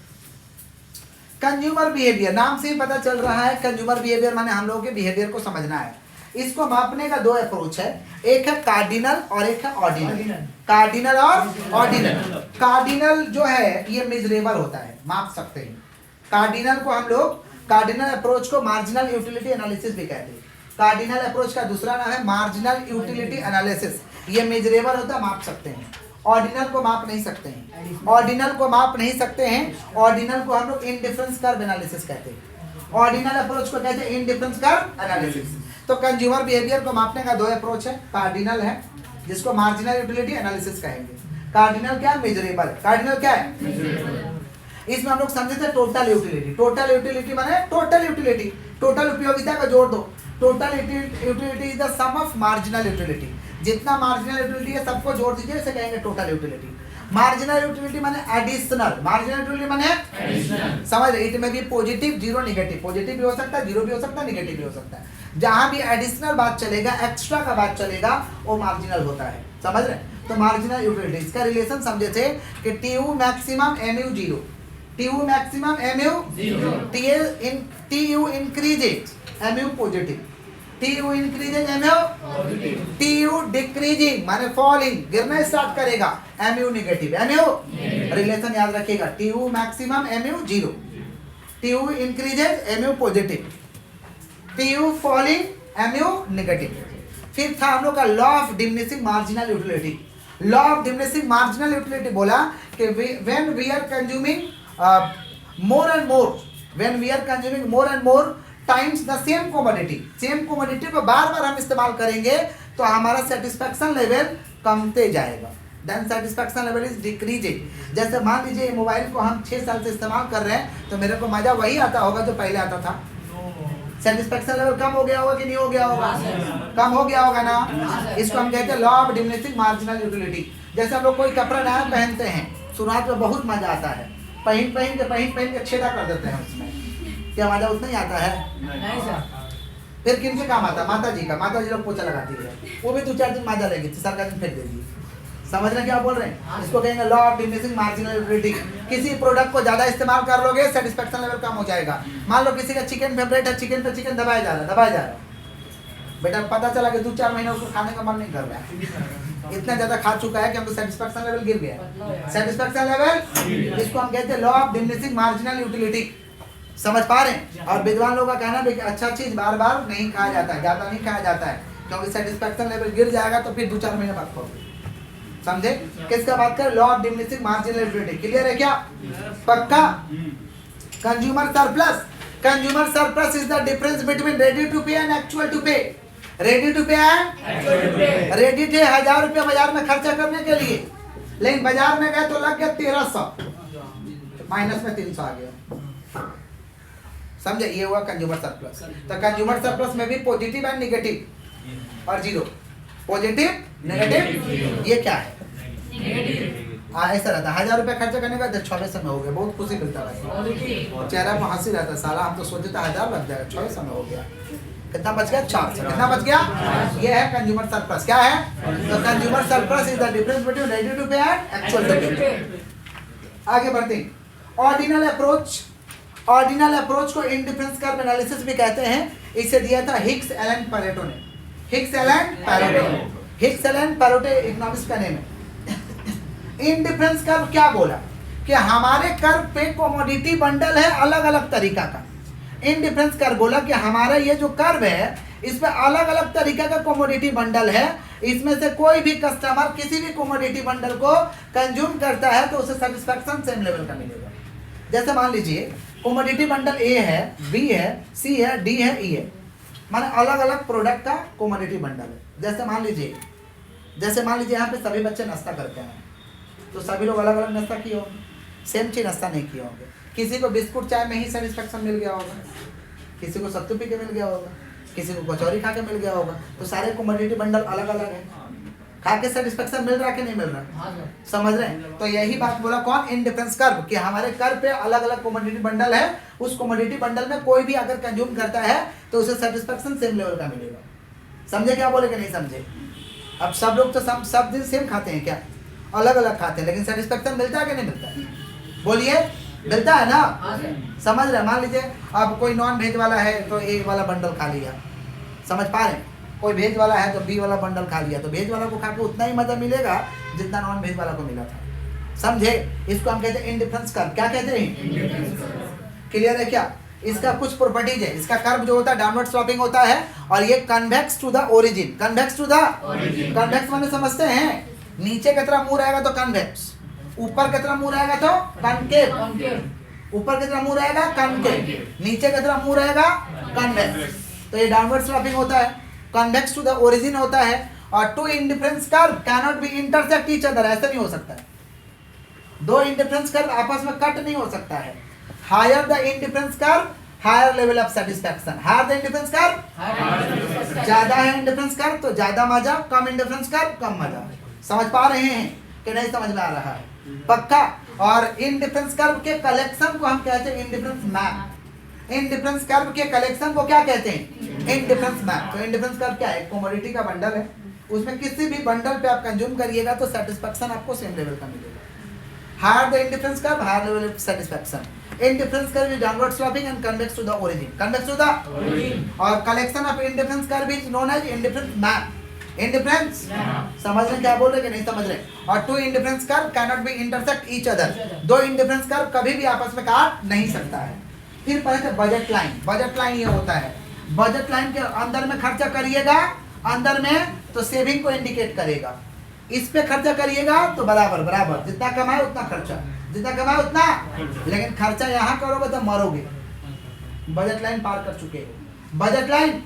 कंज्यूमर बिहेवियर नाम से ही पता चल रहा है, कंज्यूमर बिहेवियर माने हम लोगों के बिहेवियर को समझना है। इसको मापने का दो अप्रोच है, एक है कार्डिनल और एक है ऑर्डिनल। कार्डिनल और ऑर्डिनल। कार्डिनल जो है ये मेजरेबल होता है, माप सकते हैं। कार्डिनल को हम लोग, कार्डिनल अप्रोच को मार्जिनल यूटिलिटी एनालिसिस भी कहते हैं। कार्डिनल अप्रोच का दूसरा नाम है मार्जिनल यूटिलिटी एनालिसिस। ये मेजरेबल होता है, माप सकते हैं। ऑर्डिनल को माप नहीं सकते हैं, ऑर्डिनल को माप नहीं सकते हैं। ऑर्डिनल को हम लोग इनडिफरेंस कर्व एनालिसिस कहते हैं। ऑर्डिनल अप्रोच को कहते हैं इनडिफरेंस कर्व एनालिसिस। तो कंज्यूमर बिहेवियर को मापने का दो अप्रोच है, कार्डिनल है जिसको मार्जिनल यूटिलिटी एनालिसिस कहेंगे। कार्डिनल क्या? मेजरेबल। कार्डिनल क्या है? इसमें हम लोग समझे थे टोटल यूटिलिटी। टोटल यूटिलिटी माने टोटल यूटिलिटी, टोटल उपयोगिता का जोड़ दो। Total utility is the sum of marginal utility. जितना मार्जिनल यूटिलिटी है सबको जोड़ दीजिए, इसे कहेंगे टोटल यूटिलिटी। मार्जिनल यूटिलिटी माने एडिशनल, मार्जिनल यूटिलिटी माने एडिशनल। समझ रहे? इट में भी पॉजिटिव, जीरो, नेगेटिव। पॉजिटिव भी हो सकता है, जीरो भी हो सकता है, नेगेटिव भी हो सकता है। जहां भी एडिशनल बात चलेगा, एक्स्ट्रा का बात चलेगा, वो मार्जिनल होता है। समझ रहे? तो मार्जिनल यूटिलिटी, इसका रिलेशन समझे थे कि TU maximum MU 0, TU maximum MU 0, TU increases MU positive, TU increases MU positive, TU decreasing माने फॉलिंग, गिरना स्टार्ट करेगा, MU नेगेटिव। MU रिलेशन याद रखिएगा, TU maximum MU 0, TU increases MU positive, TU falling MU negative. फिर था हम लोग का law of diminishing marginal utility. Law of diminishing marginal utility बोला कि when we are consuming more and more, when we are consuming more and more times the same commodity, same commodity को बार बार हम इस्तेमाल करेंगे तो हमारा सेटिस्फैक्शन लेवल कमते जाएगा। Then satisfaction level is decreasing. जैसे मान लीजिए मोबाइल को हम 6 साल से इस्तेमाल कर रहे हैं तो मेरे को मजा वही आता होगा जो पहले आता था। सेटिस्फैक्शन लेवल कम हो गया होगा कि नहीं हो गया होगा? कम हो गया होगा ना। इसको हम कहते हैं law of diminishing marginal utility. जैसे हम लोग कोई कपड़ा नया पहनते हैं, शुरुआत में बहुत मजा आता है, पहन के छेदा कर देते हैं उसमें, क्या मजा उतना ही आता है? नहीं सर। फिर किनके काम आता है? माता जी का। माता जी लोग पोछा लगाती है, वो भी 2-4 दिन माजा लेगी, तीसरा का दिन फेंक देगी। समझ रहे क्या बोल रहे हैं? इसको कहेंगे लॉ ऑफ डिमिनिशिंग मार्जिनलिटी। किसी प्रोडक्ट को ज्यादा इस्तेमाल कर लोगे, सेटिस्फेक्शन लेवल कम हो जाएगा। मान लो किसी का चिकन फेवरेट है, चिकन पे चिकन दबाया जा रहा है, बेटा पता चला कि 2-4 महीने उसको खाने का मन नहीं कर रहा है, इतना ज्यादा खा चुका है कि हमको सेटिस्फेक्शन लेवल गिर गया। सेटिस्फेक्शन लेवल, इसको हम कहते हैं law of diminishing marginal utility. समझ पा रहे हैं? और विद्वान लोगों का कहना है कि अच्छा चीज बार बार नहीं खाया जाता है, ज्यादा नहीं खाया जाता है, क्योंकि सेटिस्फेक्शन लेवल गिर जाएगा तो फिर 2-4 महीने बाद खाओगे। समझे? किसका बात कर? Law of diminishing marginal utility. Clear है क्या? पक्का? Consumer surplus, consumer surplus is the difference between ready to pay and actual to pay. Ready to pay and ready थे 1000 रुपया बाजार में खर्चा करने के लिए, लेकिन बाजार में गए तो लग गया 1300, माइनस में 300 आ गया। समझे? ये हुआ कंज्यूमर सरप्लस। तो कंज्यूमर सरप्लस में भी पॉजिटिव एंड नेगेटिव और जीरो। पॉजिटिव, नेगेटिव, ये क्या है? ऐसा रहता है। 1000 रुपया खर्चा करने का 2600 में हो गया, बहुत खुशी मिलता है, चेहरा पर हंसी रहता है। साला हम तो सोचे था 1000 लग जाएगा, 2600 में हो गया। कितना बच गया? 400। कितना बच गया? ये है कंज्यूमर सरप्लस। क्या है? तो consumer surplus is the difference between ready to pay and actual to pay. आगे बढ़ते हैं। ऑर्डिनल अप्रोच, ऑर्डिनल अप्रोच को इंडिफरेंस कर्व एनालिसिस भी कहते हैं। इसे दिया था हिक्स एलन पैरेटो ने। Hicks Allen Pareto, Hicks Allen Pareto economics का नेम है। इंडिफरेंस कर्व क्या बोला? कि हमारे कर्व पे कमोडिटी बंडल है अलग अलग तरीका का। इंडिफरेंस कर्व बोला कि हमारा ये जो कर्व है इसमें अलग अलग तरीका का कमोडिटी बंडल है, इसमें से कोई भी कस्टमर किसी भी कमोडिटी बंडल को कंज्यूम करता है तो उसे सेटिस्फेक्शन सेम लेवल का मिलेगा। जैसे मान लीजिए कमोडिटी बंडल ए है, बी है, सी है, डी है, ई है, माने अलग अलग प्रोडक्ट का कमोडिटी बंडल है। जैसे मान लीजिए यहाँ पे सभी बच्चे नाश्ता करते हैं, तो सभी लोग अलग अलग नाश्ता किए होंगे, सेम चीज नाश्ता नहीं किए होंगे। किसी को बिस्कुट चाय में ही सेटिस्फेक्शन मिल गया होगा, किसी को सत्तू पी के मिल गया होगा, किसी को कचौरी खा के मिल गया होगा। तो सारे कमोडिटी बंडल अलग अलग है, खा के सेटिस्फेक्शन मिल रहा है कि नहीं मिल रहा? समझ रहे हैं? तो यही बात बोला कौन? इंडिफरेंस कर्व, कि हमारे कर्व पे अलग अलग कमोडिटी बंडल है, उस कमोडिटी बंडल में कोई भी अगर कंज्यूम करता है तो उसे सेटिस्फेक्शन सेम लेवल का मिलेगा। समझे क्या बोले कि नहीं समझे? अब सब लोग तो सब दिन सेम खाते हैं क्या? अलग अलग खाते हैं, लेकिन सेटिस्फेक्शन मिलता है कि नहीं मिलता है? बोलिए, मिलता है ना? समझ रहे? मान लीजिए अब कोई नॉन वेज वाला है तो ए वाला बंडल खा लिया, समझ पा रहे हैं? कोई वेज वाला है तो बी वाला बंडल खा लिया, तो वेज वाला को खा के उतना ही मजा मिलेगा जितना नॉन वेज वाला को मिला था। समझे? इसको हम कहते हैं इंडिफरेंस कर्व। क्या कहते हैं? क्लियर है क्या? इसका कुछ प्रॉपर्टीज है। इसका कर्व जो होता है डाउनवर्ड स्लोपिंग होता है, और ये convex to the origin. Convex to the convex माने समझते हैं? नीचे की तरफ मुंह रहेगा तो कन्वेक्स, ऊपर की तरफ मुंह रहेगा तो कनकेव, ऊपर की तरफ मुंह रहेगा कनकेव, नीचे की तरफ मुंह रहेगा कन्वेक्स। तो ये डाउनवर्ड स्लोपिंग होता है, कन्वेक्स टू द ओरिजिन होता है। और two indifference curve cannot be intersect each other, ऐसा नहीं हो सकता है। दो इंडिफरेंस कर्व आपस में कट नहीं हो सकता है। Higher the indifference curve higher level of satisfaction. Higher the indifference curve, ज्यादा है इंडिफरेंस कर्व तो ज्यादा मजा, कम इंडिफरेंस कर्व कम मजा। समझ पा रहे हैं कि नहीं समझ में आ रहा है? पक्का? और इंडिफरेंस कर्व के कलेक्शन को हम कहते हैं इंडिफरेंस मैप। इंडिफरेंस कर्व के कलेक्शन को क्या कहते हैं? Indifference map. तो इंडिफरेंस कर्व क्या है? कमोडिटी का बंडल है, उसमें किसी भी बंडल पे आप कंज्यूम करिएगा तो सेटिस्फैक्शन आपको सेम लेवल का मिलेगा। Higher the indifference curve higher level of satisfaction. Indifference curve is downward sloping and convex to the origin. Convex to the origin. और collection of indifference curve is known as indifference map. Indifference समझ रहे क्या बोल रहे कि नहीं समझ रहे? और two indifference curve cannot be intersect each other. दो इंडिफरेंस कर्व कभी भी आपस में काट नहीं सकता है। फिर पहले बजट लाइन। बजट लाइन ये होता है, बजट लाइन के अंदर में खर्चा करिएगा, अंदर में तो सेविंग को इंडिकेट करेगा। इस पे खर्चा करिएगा तो बराबर बराबर, जितना कमाए उतना खर्चा, जितना कमाए उतना। लेकिन खर्चा यहाँ करोगे तो मरोगे। बजट लाइन पार कर चुके हो। बजट लाइन,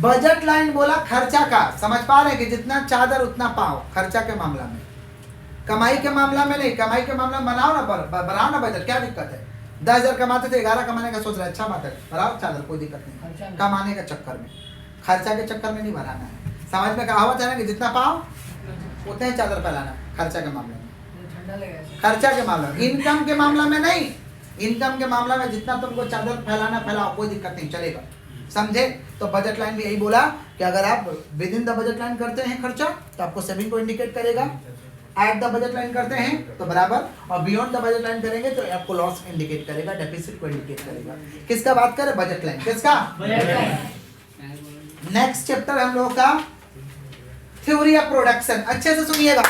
बजट लाइन बोला खर्चा का। समझ पा रहे हैं कि जितना चादर उतना पाओ, खर्चा के मामला में। कमाई के मामला में नहीं, कमाई के मामला में बनाओ ना, बढ़ाओ ना बजट, क्या दिक्कत है? 10,000 कमाते थे, 11 कमाने का सोच रहे, अच्छा बात है, बढ़ाओ चादर, कोई दिक्कत नहीं। कमाने के चक्कर में, खर्चा के चक्कर में नहीं बढ़ाना है। समझ में कहावत है ना कि जितना पाओ उतना ही चादर फैलाना। खर्चा के मामले में, खर्चा के मामले में, इनकम के मामला में नहीं। इनकम के मामला में जितना तुमको चादर फैलाना फैलाओ, कोई दिक्कत नहीं, चलेगा। समझे? तो बजट लाइन भी यही बोला कि अगर आप with in the budget line करते हैं खर्चा तो आपको सेविंग को इंडिकेट करेगा, एट द बजट लाइन करते हैं तो बराबर, और बियॉन्ड द बजट लाइन करेंगे तो आपको लॉस इंडिकेट करेगा, डेफिसिट को इंडिकेट करेगा। किसका बात करें? Budget line. किसका? नेक्स्ट चैप्टर हम लोगों का थ्योरी ऑफ प्रोडक्शन। अच्छे से सुनिएगा,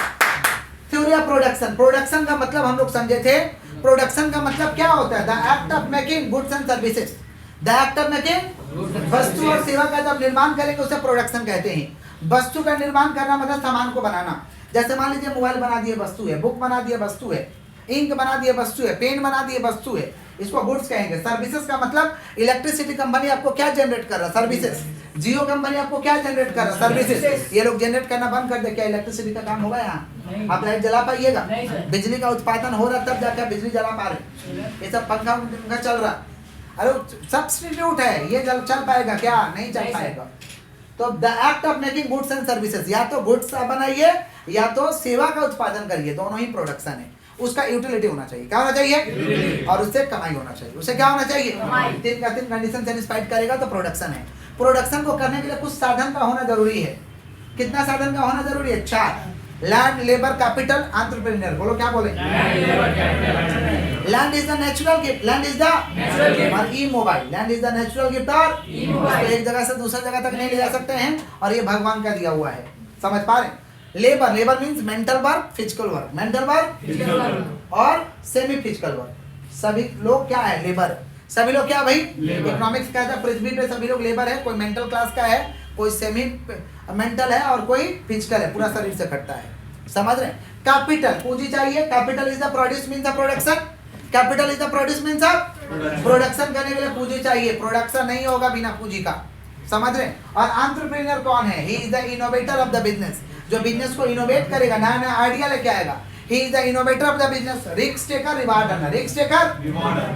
थ्योरी ऑफ प्रोडक्शन। प्रोडक्शन का मतलब हम लोग समझे थे, प्रोडक्शन का मतलब क्या होता है? The act of making goods and services. The act of making, वस्तु और सेवा का जब निर्माण करेंगे उसे प्रोडक्शन कहते हैं। वस्तु का निर्माण करना मतलब सामान को बनाना। जैसे मान लीजिए मोबाइल बना दिए वस्तु है, बुक बना दिए वस्तु है, इंक बना दिए वस्तु है, पेन बना दिए वस्तु है, इसको गुड्स कहेंगे। सर्विसेज का मतलब इलेक्ट्रिसिटी कंपनी आपको क्या जनरेट कर रहा है? सर्विसेज। जियो कंपनी आपको क्या जनरेट कर रहा है? सर्विसेज। ये लोग जनरेट करना बंद कर दे, क्या इलेक्ट्रिसिटी का काम होगा यहाँ? आप लाइट जला पाइएगा? बिजली का उत्पादन हो रहा तब जाकर बिजली जला पा रहे। ये सब पंखा चल रहा, अरे सब्स्टिट्यूट है, ये चल पाएगा क्या? नहीं चल पाएगा। तो the act of making goods and services, या तो गुड्स बनाइए या तो सेवा का उत्पादन करिए, दोनों ही प्रोडक्शन है। उसका यूटिलिटी होना चाहिए, क्या होना चाहिए? और उससे कमाई होना चाहिए। उसे क्या होना चाहिए? तीन का तीन कंडीशन सेटिस्फाइड करेगा तो प्रोडक्शन है। प्रोडक्शन को करने के लिए कुछ साधन का होना जरूरी है। कितना साधन का होना जरूरी है? 4। Land, labour, capital, entrepreneur. बोलो क्या बोले? Land is the natural gift, land is the natural gift. और immobile, land is the natural gift और ई मोबाइल एक जगह से दूसरी जगह तक नहीं ले जा सकते हैं, और ये भगवान का दिया हुआ है। समझ पा रहे? Labour, labour means mental work, physical work, mental work और सेमी फिजिकल वर्क। सभी लोग क्या है? लेबर। सभी लोग क्या भाई? इकोनॉमिक्स कहता है पृथ्वी पे सभी लोग लेबर है। कोई मेंटल क्लास का है, कोई सेमी मेंटल है और कोई फिजिकल है, पूरा शरीर से खटता है। समझ रहे? कैपिटल, पूंजी चाहिए। Capital is the produce means the production. Capital is the produce means of production करने के लिए पूंजी चाहिए। प्रोडक्शन नहीं होगा बिना पूंजी का। समझ रहे? और एंटरप्रेन्योर कौन है? He is the innovator of the business, जो बिजनेस को इनोवेट करेगा, नया नया आइडिया लेके आएगा। He is the innovator of the business. Risk taker, reward earner. Risk taker,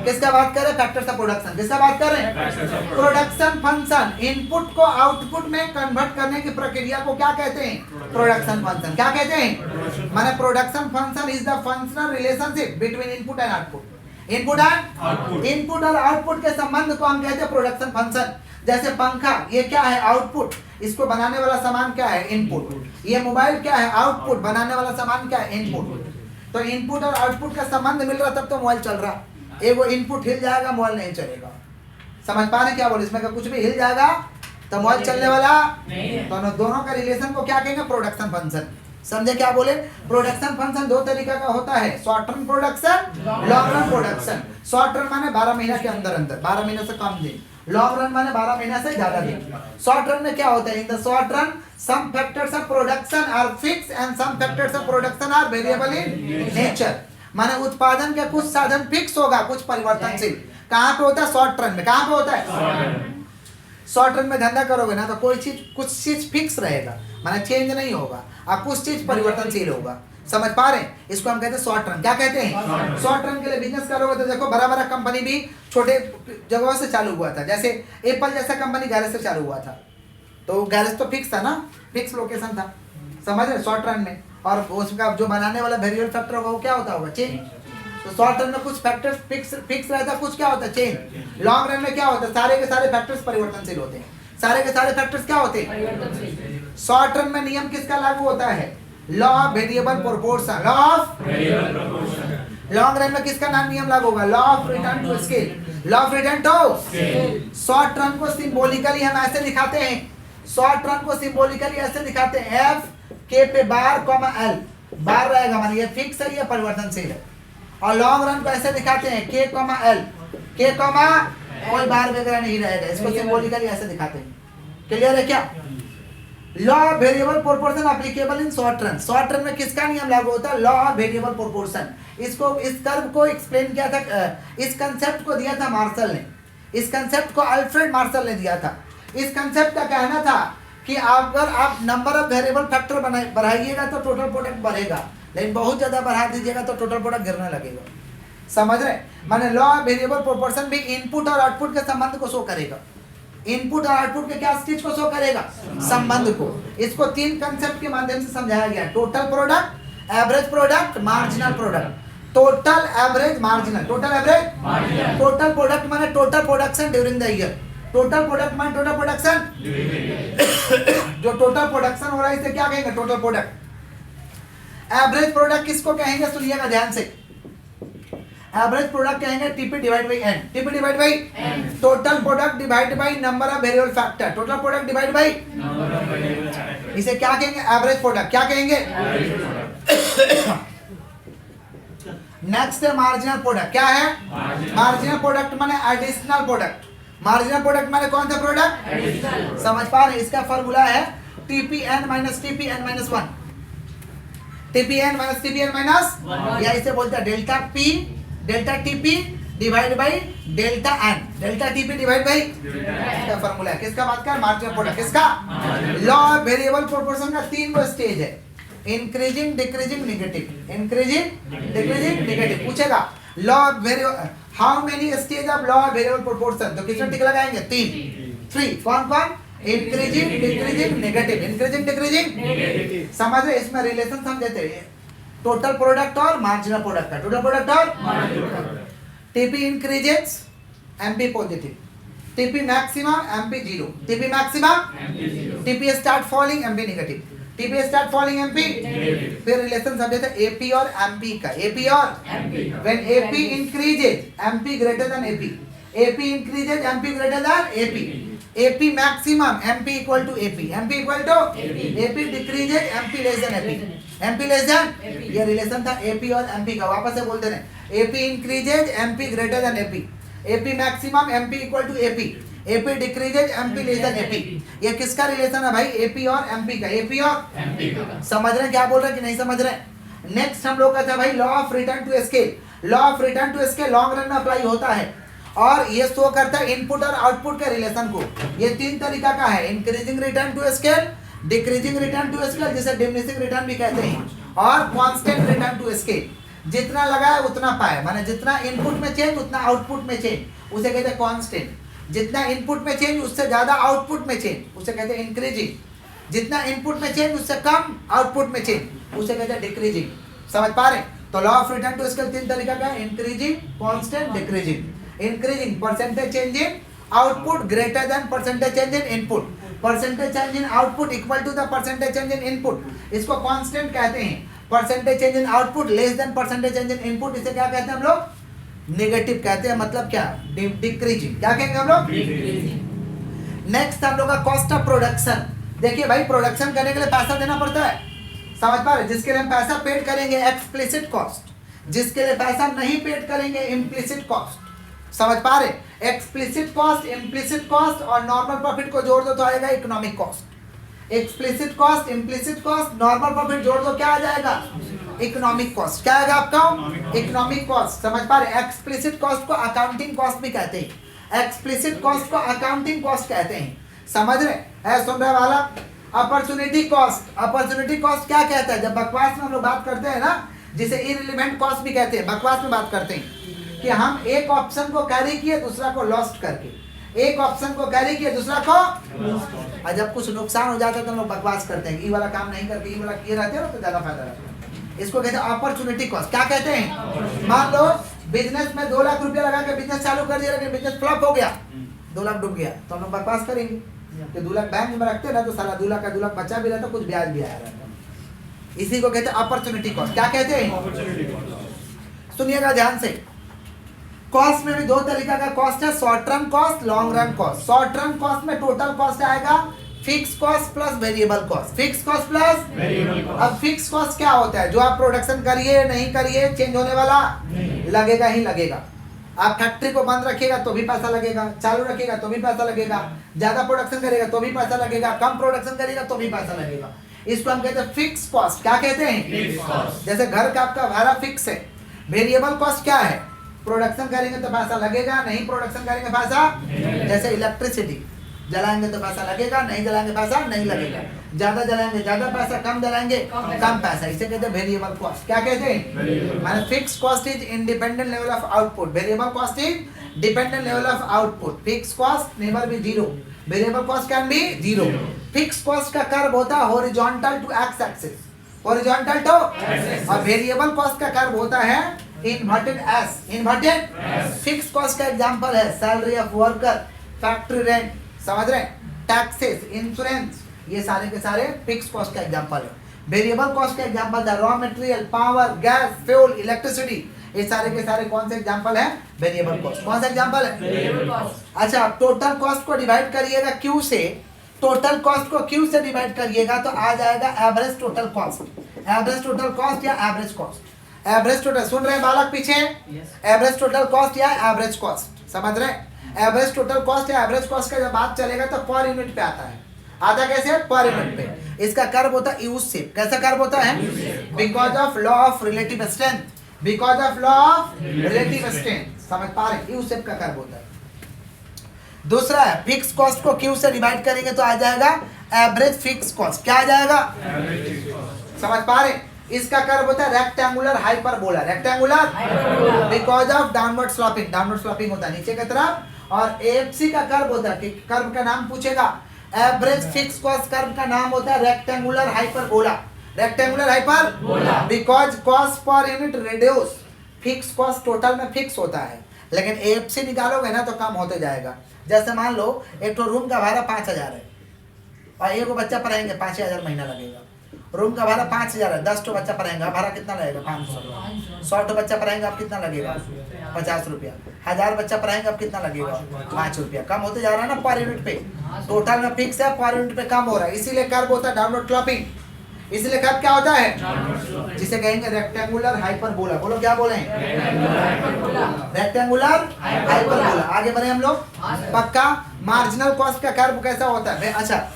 किसका बात कर रहे हैं? Factors of production. किसका बात कर रहे हैं? Production function. इनपुट को आउटपुट में कन्वर्ट करने की प्रक्रिया को क्या कहते हैं? Production function. क्या कहते हैं? माने production function is the functional relationship between input and output. Input and input और आउटपुट के संबंध को हम कहते हैं प्रोडक्शन फंक्शन। जैसे पंखा, ये क्या है? आउटपुट। इसको बनाने वाला सामान क्या है? इनपुट। ये मोबाइल क्या है? आउटपुट। बनाने वाला सामान क्या है? इनपुट। तो इनपुट और आउटपुट का संबंध मिल रहा तब तो मोबाइल चल रहा। एक वो इनपुट हिल जाएगा, मोबाइल नहीं चलेगा। समझ पा रहे क्या बोले? इसमें का कुछ भी हिल जाएगा तो मोबाइल चलने वाला नहीं। तो दोनों का रिलेशन को क्या कहेंगे? Production function. समझे क्या बोले? प्रोडक्शन फंक्शन दो तरीका का होता है, short term production, long run production. Short term माने 12 महीना के अंदर अंदर, 12 महीने से कम दिन। लॉन्ग रन माने 12 महीना से ज्यादा दिन। शॉर्ट रन में क्या होता है? In the short run some factors of production are fixed and some factors of production are variable in nature। माने उत्पादन के कुछ साधन फिक्स होगा, कुछ परिवर्तनशील। कहाँ पे होता है? शॉर्ट रन में। कहाँ पे होता है? शॉर्ट रन में धंधा करोगे ना तो कोई चीज, कुछ चीज फिक्स रहेगा, माने चेंज नहीं होगा, और कुछ चीज परिवर्तनशील होगा। समझ पा रहे हैं? इसको हम कहते हैं शॉर्ट रन। क्या कहते हैं? शॉर्ट रन के लिए बिजनेस करोगे तो देखो, बड़ा बड़ा कंपनी भी छोटे जगहों से चालू हुआ था। जैसे एप्पल जैसा कंपनी गैरेज से चालू हुआ था, तो गैरेज तो फिक्स था ना, फिक्स लोकेशन था। समझ रहे? शॉर्ट रन में। और उसका जो बनाने वाला वेरिएबल फैक्टर होगा वो क्या होता होगा? चेंज। तो शॉर्ट रन में कुछ फैक्टर्स फिक्स रहता है, कुछ क्या होता है? चेंज। लॉन्ग रन में क्या होता है? सारे के सारे फैक्टर्स परिवर्तनशील होते हैं। सारे के सारे फैक्टर्स क्या होते हैं? शॉर्ट रन में नियम किसका लागू होता है? Law of variable proportion. Law of variable proportion. Long run में किसका नाम नियम लागू होगा? Law of return to scale. Law of return to scale. Short run को सिंबॉलिकली हम ऐसे दिखाते हैं, शॉर्ट रन को सिंबॉलिकली ऐसे दिखाते हैं, एफ के पे बार कॉमा एल। बार रहेगा माने ये फिक्स है, ये परिवर्तनशील है। और लॉन्ग रन को ऐसे दिखाते हैं, के कॉमा एल, के कॉमा कोई बार वगैरह नहीं रहेगा। इसको सिंबॉलिकली ऐसे दिखाते हैं। क्लियर है क्या? Law of variable proportion applicable in short run. Short run में किसका नियम लागू होता है? Law of variable proportion. इसको, इस कर्व को एक्सप्लेन किया था, इस कंसेप्ट को दिया था मार्शल ने। इस कंसेप्ट को अल्फ्रेड मार्शल ने दिया था। इस कंसेप्ट का कहना था कि अगर आप नंबर ऑफ वेरिएबल फैक्टर बढ़ाइएगा तो टोटल प्रोडक्ट बढ़ेगा, लेकिन बहुत ज्यादा बढ़ा दीजिएगा तो टोटल प्रोडक्ट गिरने लगेगा। समझ रहे? माने लॉ ऑफ वेरिएबल प्रोपोर्शन भी इनपुट और आउटपुट के संबंध को शो करेगा। इनपुट और आउटपुट के क्या चीज को शो करेगा? संबंध को। इसको 3 कंसेप्ट के माध्यम से समझाया गया। Total product, average product, marginal product. Total, average, marginal. Total, average, marginal. Total product माने total production during the year. Total product minus total production, जो टोटल प्रोडक्शन हो रहा है इसे क्या कहेंगे, टोटल प्रोडक्ट। एवरेज प्रोडक्ट किसको कहेंगे, सुनिएगा ध्यान से, एवरेज प्रोडक्ट कहेंगे TP divide by N, TP divide by total product divide by number of variable factor, total product divide by, इसे क्या कहेंगे, एवरेज प्रोडक्ट, क्या कहेंगे। नेक्स्ट है मार्जिनल प्रोडक्ट, क्या है, मार्जिनल प्रोडक्ट माने एडिशनल प्रोडक्ट, मार्जिनल प्रोडक्ट माने कौन सा प्रोडक्ट, समझ पा रहे हैं, इसका फॉर्मूला है TPN minus TPN minus 1, TPN minus TPN minus, या इसे बोलते हैं delta P delta TP divide by delta N, delta TP divide by, इसका फॉर्मूला है किसका, बात कर मार्जिनल प्रोडक्ट, किसका, लॉ ऑफ वेरिएबल प्रोपोर्शन का 3 गो स्टेज है, increasing decreasing negative, increasing decreasing negative. पूछेगा law of variable, how many stage of law of variable proportion, तो किसमें टिक लगाएंगे, 3, कौन कौन, increasing decreasing negative, increasing decreasing, समझ रहे, इसमें रिलेशन समझते हैं टोटल प्रोडक्ट और मार्जिनल प्रोडक्ट का, टोटल प्रोडक्ट और TP increases MP positive, TP maximum MP 0, TP maximum, TP start falling MP negative, TP start falling MP, फिर रिलेशन समझते हैं एपी और एमपी का, एपी और when AP increases MP greater than AP, AP increases MP greater than AP, AP maximum MP equal to AP, MP equal to AP decreases MP less than AP, MP less than, ये रिलेशन था एपी और एमपी का, वापस से बोलते हैं, AP increases MP greater than AP, AP maximum MP equal to AP, AP decreases MP less than AP, ये किसका रिलेशन है भाई, एपी और एमपी का, एपी और एमपी का, समझ रहे हैं क्या बोल रहे हैं कि नहीं समझ रहे हैं। नेक्स्ट हम लोग कहते हैं भाई law of return to scale, law of return to scale long run में अप्लाई होता है और ये शो करता है इनपुट और आउटपुट के रिलेशन को, ये 3 तरीका का है, increasing return to scale, decreasing return to scale जिसे डिमिनिशिंग रिटर्न भी कहते हैं, और कांस्टेंट रिटर्न टू स्केल, जितना लगाए उतना पाए, माने जितना इनपुट में चेंज उतना आउटपुट में चेंज, उसे कहते हैं कांस्टेंट, जितना इनपुट में चेंज उससे ज्यादा आउटपुट में चेंज, उसे कहते हैं इंक्रीजिंग, जितना इनपुट में चेंज उससे कम आउटपुट में चेंज, उसे कहते हैं डिक्रीजिंग, समझ पा रहे। तो law of return to scale 3 तरीका का है, increasing, constant, decreasing. Increasing percentage change in output greater than percentage change in input, percentage change in output equal to the percentage change in input, इसको कांस्टेंट कहते हैं। Percentage change in output less than percentage change in input, इसे क्या कहते हैं हम लोग, नेगेटिव कहते हैं, मतलब क्या, डिक्रीजिंग, क्या कहेंगे हम लोग, नेक्स्ट हम लोग का कॉस्ट ऑफ प्रोडक्शन। देखिए भाई प्रोडक्शन करने के लिए पैसा देना पड़ता है, समझ पा रहे, जिसके लिए हम पैसा पेड करेंगे एक्सप्लिसिट कॉस्ट, जिसके लिए पैसा नहीं पेड करेंगे इम्प्लिसिट कॉस्ट, समझ पा रहे, एक्सप्लिसिट कॉस्ट, इम्प्लिसिट कॉस्ट और नॉर्मल प्रॉफिट को जोड़ दो तो आएगा economic cost, explicit cost, implicit cost, normal profit जोड़ दो क्या आ जाएगा, इकोनॉमिक कॉस्ट, क्या आएगा आपका, इकोनॉमिक कॉस्ट, समझ पा रहे। एक्सप्लिसिट कॉस्ट को अकाउंटिंग कॉस्ट भी कहते हैं, एक्सप्लिसिट कॉस्ट को अकाउंटिंग कॉस्ट कहते हैं, समझ रहे है, सुन रहे वाला। अपॉर्चुनिटी कॉस्ट, अपॉर्चुनिटी कॉस्ट क्या कहता है, जब बकवास में हम लोग बात करते हैं ना, जिसे इररिलेवेंट कॉस्ट भी कहते हैं, बकवास में बात करते हैं कि हम एक ऑप्शन को कैरी किए दूसरा को लॉस्ट करके, एक ऑप्शन को कैरी किए दूसरा को, और जब कुछ नुकसान हो जाता है तो हम लोग बकवास करते हैं, ये वाला काम नहीं करके ये वाला किए रहते हैं तो ज्यादा फायदा रहता है, इसको कहते हैं अपॉर्चुनिटी कॉस्ट। क्या कहते हैं, मान लो बिजनेस में 2 लाख रुपया लगा के बिजनेस चालू कर दिया लेकिन बिजनेस फ्लॉप हो गया, 2 लाख डूब गया, तो हम लोग बकवास करेंगे कि 2 लाख बैंक में रखते ना तो साला 2 लाख का 2 लाख बचा भी रहता, कुछ ब्याज भी आया रहता, इसी को कहते हैं अपॉर्चुनिटी कॉस्ट। क्या कहते हैं, सुनिएगा ध्यान से, कॉस्ट में भी 2 तरीका का कॉस्ट है, short run cost, long run cost. Short run cost में टोटल कॉस्ट आएगा fix cost plus variable cost, fix cost plus variable cost. अब फिक्स कॉस्ट क्या होता है, जो आप प्रोडक्शन करिए नहीं करिए चेंज होने वाला लगेगा ही लगेगा, आप फैक्ट्री को बंद रखिएगा तो भी पैसा लगेगा, चालू रखिएगा तो भी पैसा लगेगा, ज्यादा प्रोडक्शन करेगा तो भी पैसा लगेगा, कम प्रोडक्शन करेगा तो भी पैसा लगेगा, इसको हम कहते हैं फिक्स कॉस्ट। क्या कहते हैं, जैसे घर का आपका भाड़ा फिक्स है। वेरिएबल कॉस्ट क्या है, प्रोडक्शन करेंगे तो पैसा लगेगा, नहीं प्रोडक्शन करेंगे पैसा, जैसे इलेक्ट्रिसिटी जलाएंगे तो पैसा लगेगा, नहीं जलाएंगे पैसा नहीं लगेगा, ज्यादा जलाएंगे ज्यादा पैसा, कम जलाएंगे कम पैसा, इसे कहते हैं वेरिएबल कॉस्ट। क्या कहते हैं, माने fix cost is independent level of output, variable cost is dependent level of output, fix cost never be zero, variable cost can be zero. Fix cost का कर्व होता है horizontal to X axis, horizontal to, और वेरिएबल कॉस्ट का कर्व होता है inverted S, inverted. Fix cost का एग्जांपल है salary of worker, factory rent, समझ रहे हैं, टैक्सेस, इंश्योरेंस, ये सारे के सारे फिक्स कॉस्ट का एग्जांपल है। वेरिएबल कॉस्ट का एग्जांपल था raw material, power, gas, fuel, electricity, ये सारे के सारे कौन से एग्जांपल है? Variable cost. कौन सा एग्जांपल है? Variable cost. अच्छा, आप टोटल कॉस्ट को डिवाइड करिएगा क्यू से, टोटल कॉस्ट को क्यू से डिवाइड करिएगा तो आ जाएगा average total cost. Average total cost या एवरेज कॉस्ट, एवरेज टोटल, सुन रहे हैं बालक पीछे? एवरेज टोटल कॉस्ट या एवरेज कॉस्ट, समझ रहे हैं? एवरेज टोटल कॉस्ट या एवरेज कॉस्ट का जब बात चलेगा तो पर यूनिट पे आता है। आता कैसे? पर यूनिट पे। इसका कर्व होता है यू शेप। कैसा कर्व होता है? Because of law of relative strength, because of law of relative strength, समझ पा रहे हैं? यू शेप का कर्व होता है। दूसरा है फिक्स कॉस्ट को क्यू से डिवाइड करेंगे तो आ जाएगा एवरेज फिक्स कॉस्ट। क्या आ जाएगा? समझ पा रहे हैं? इसका कर्व होता है rectangular hyperbola, rectangular because of downward sloping, downward sloping होता है नीचे की तरफ। और एएफसी का कर्व होता है, कर्व का नाम पूछेगा, एवरेज फिक्स कॉस्ट कर्व का नाम होता है rectangular hyperbola, rectangular hyperbola because cost per unit reduce. Fix cost total में फिक्स होता है, लेकिन एएफसी निकालोगे ना तो कम होते जाएगा। जैसे मान लो एक तो रूम का भाड़ा 5,000 है और एक बच्चा पढ़ाएंगे 5,000 महीना लगेगा। रूम का भाड़ा 5,000 है, 10 बच्चा पढ़ाएंगे, भाड़ा कितना लगेगा? 500। 100 बच्चा पढ़ाएंगे अब कितना लगेगा? 50 रुपया। 1000 बच्चा पढ़ाएंगे अब कितना लगेगा? 5 रुपया। कम होते जा रहा है ना पर यूनिट पे, टोटल में फिक्स है, पर यूनिट पे कम हो रहा है, इसीलिए कर्व होता है डाउनवर्ड स्लोपिंग। इसलिए कर्व क्या होता है? जिसे कहेंगे रेक्टेंगुलर हाइपरबोला। बोलो क्या बोले? Rectangular hyperbola. आगे बढ़े हम लोग, पक्का। मार्जिनल कॉस्ट का कर्व कैसा होता है? अच्छा,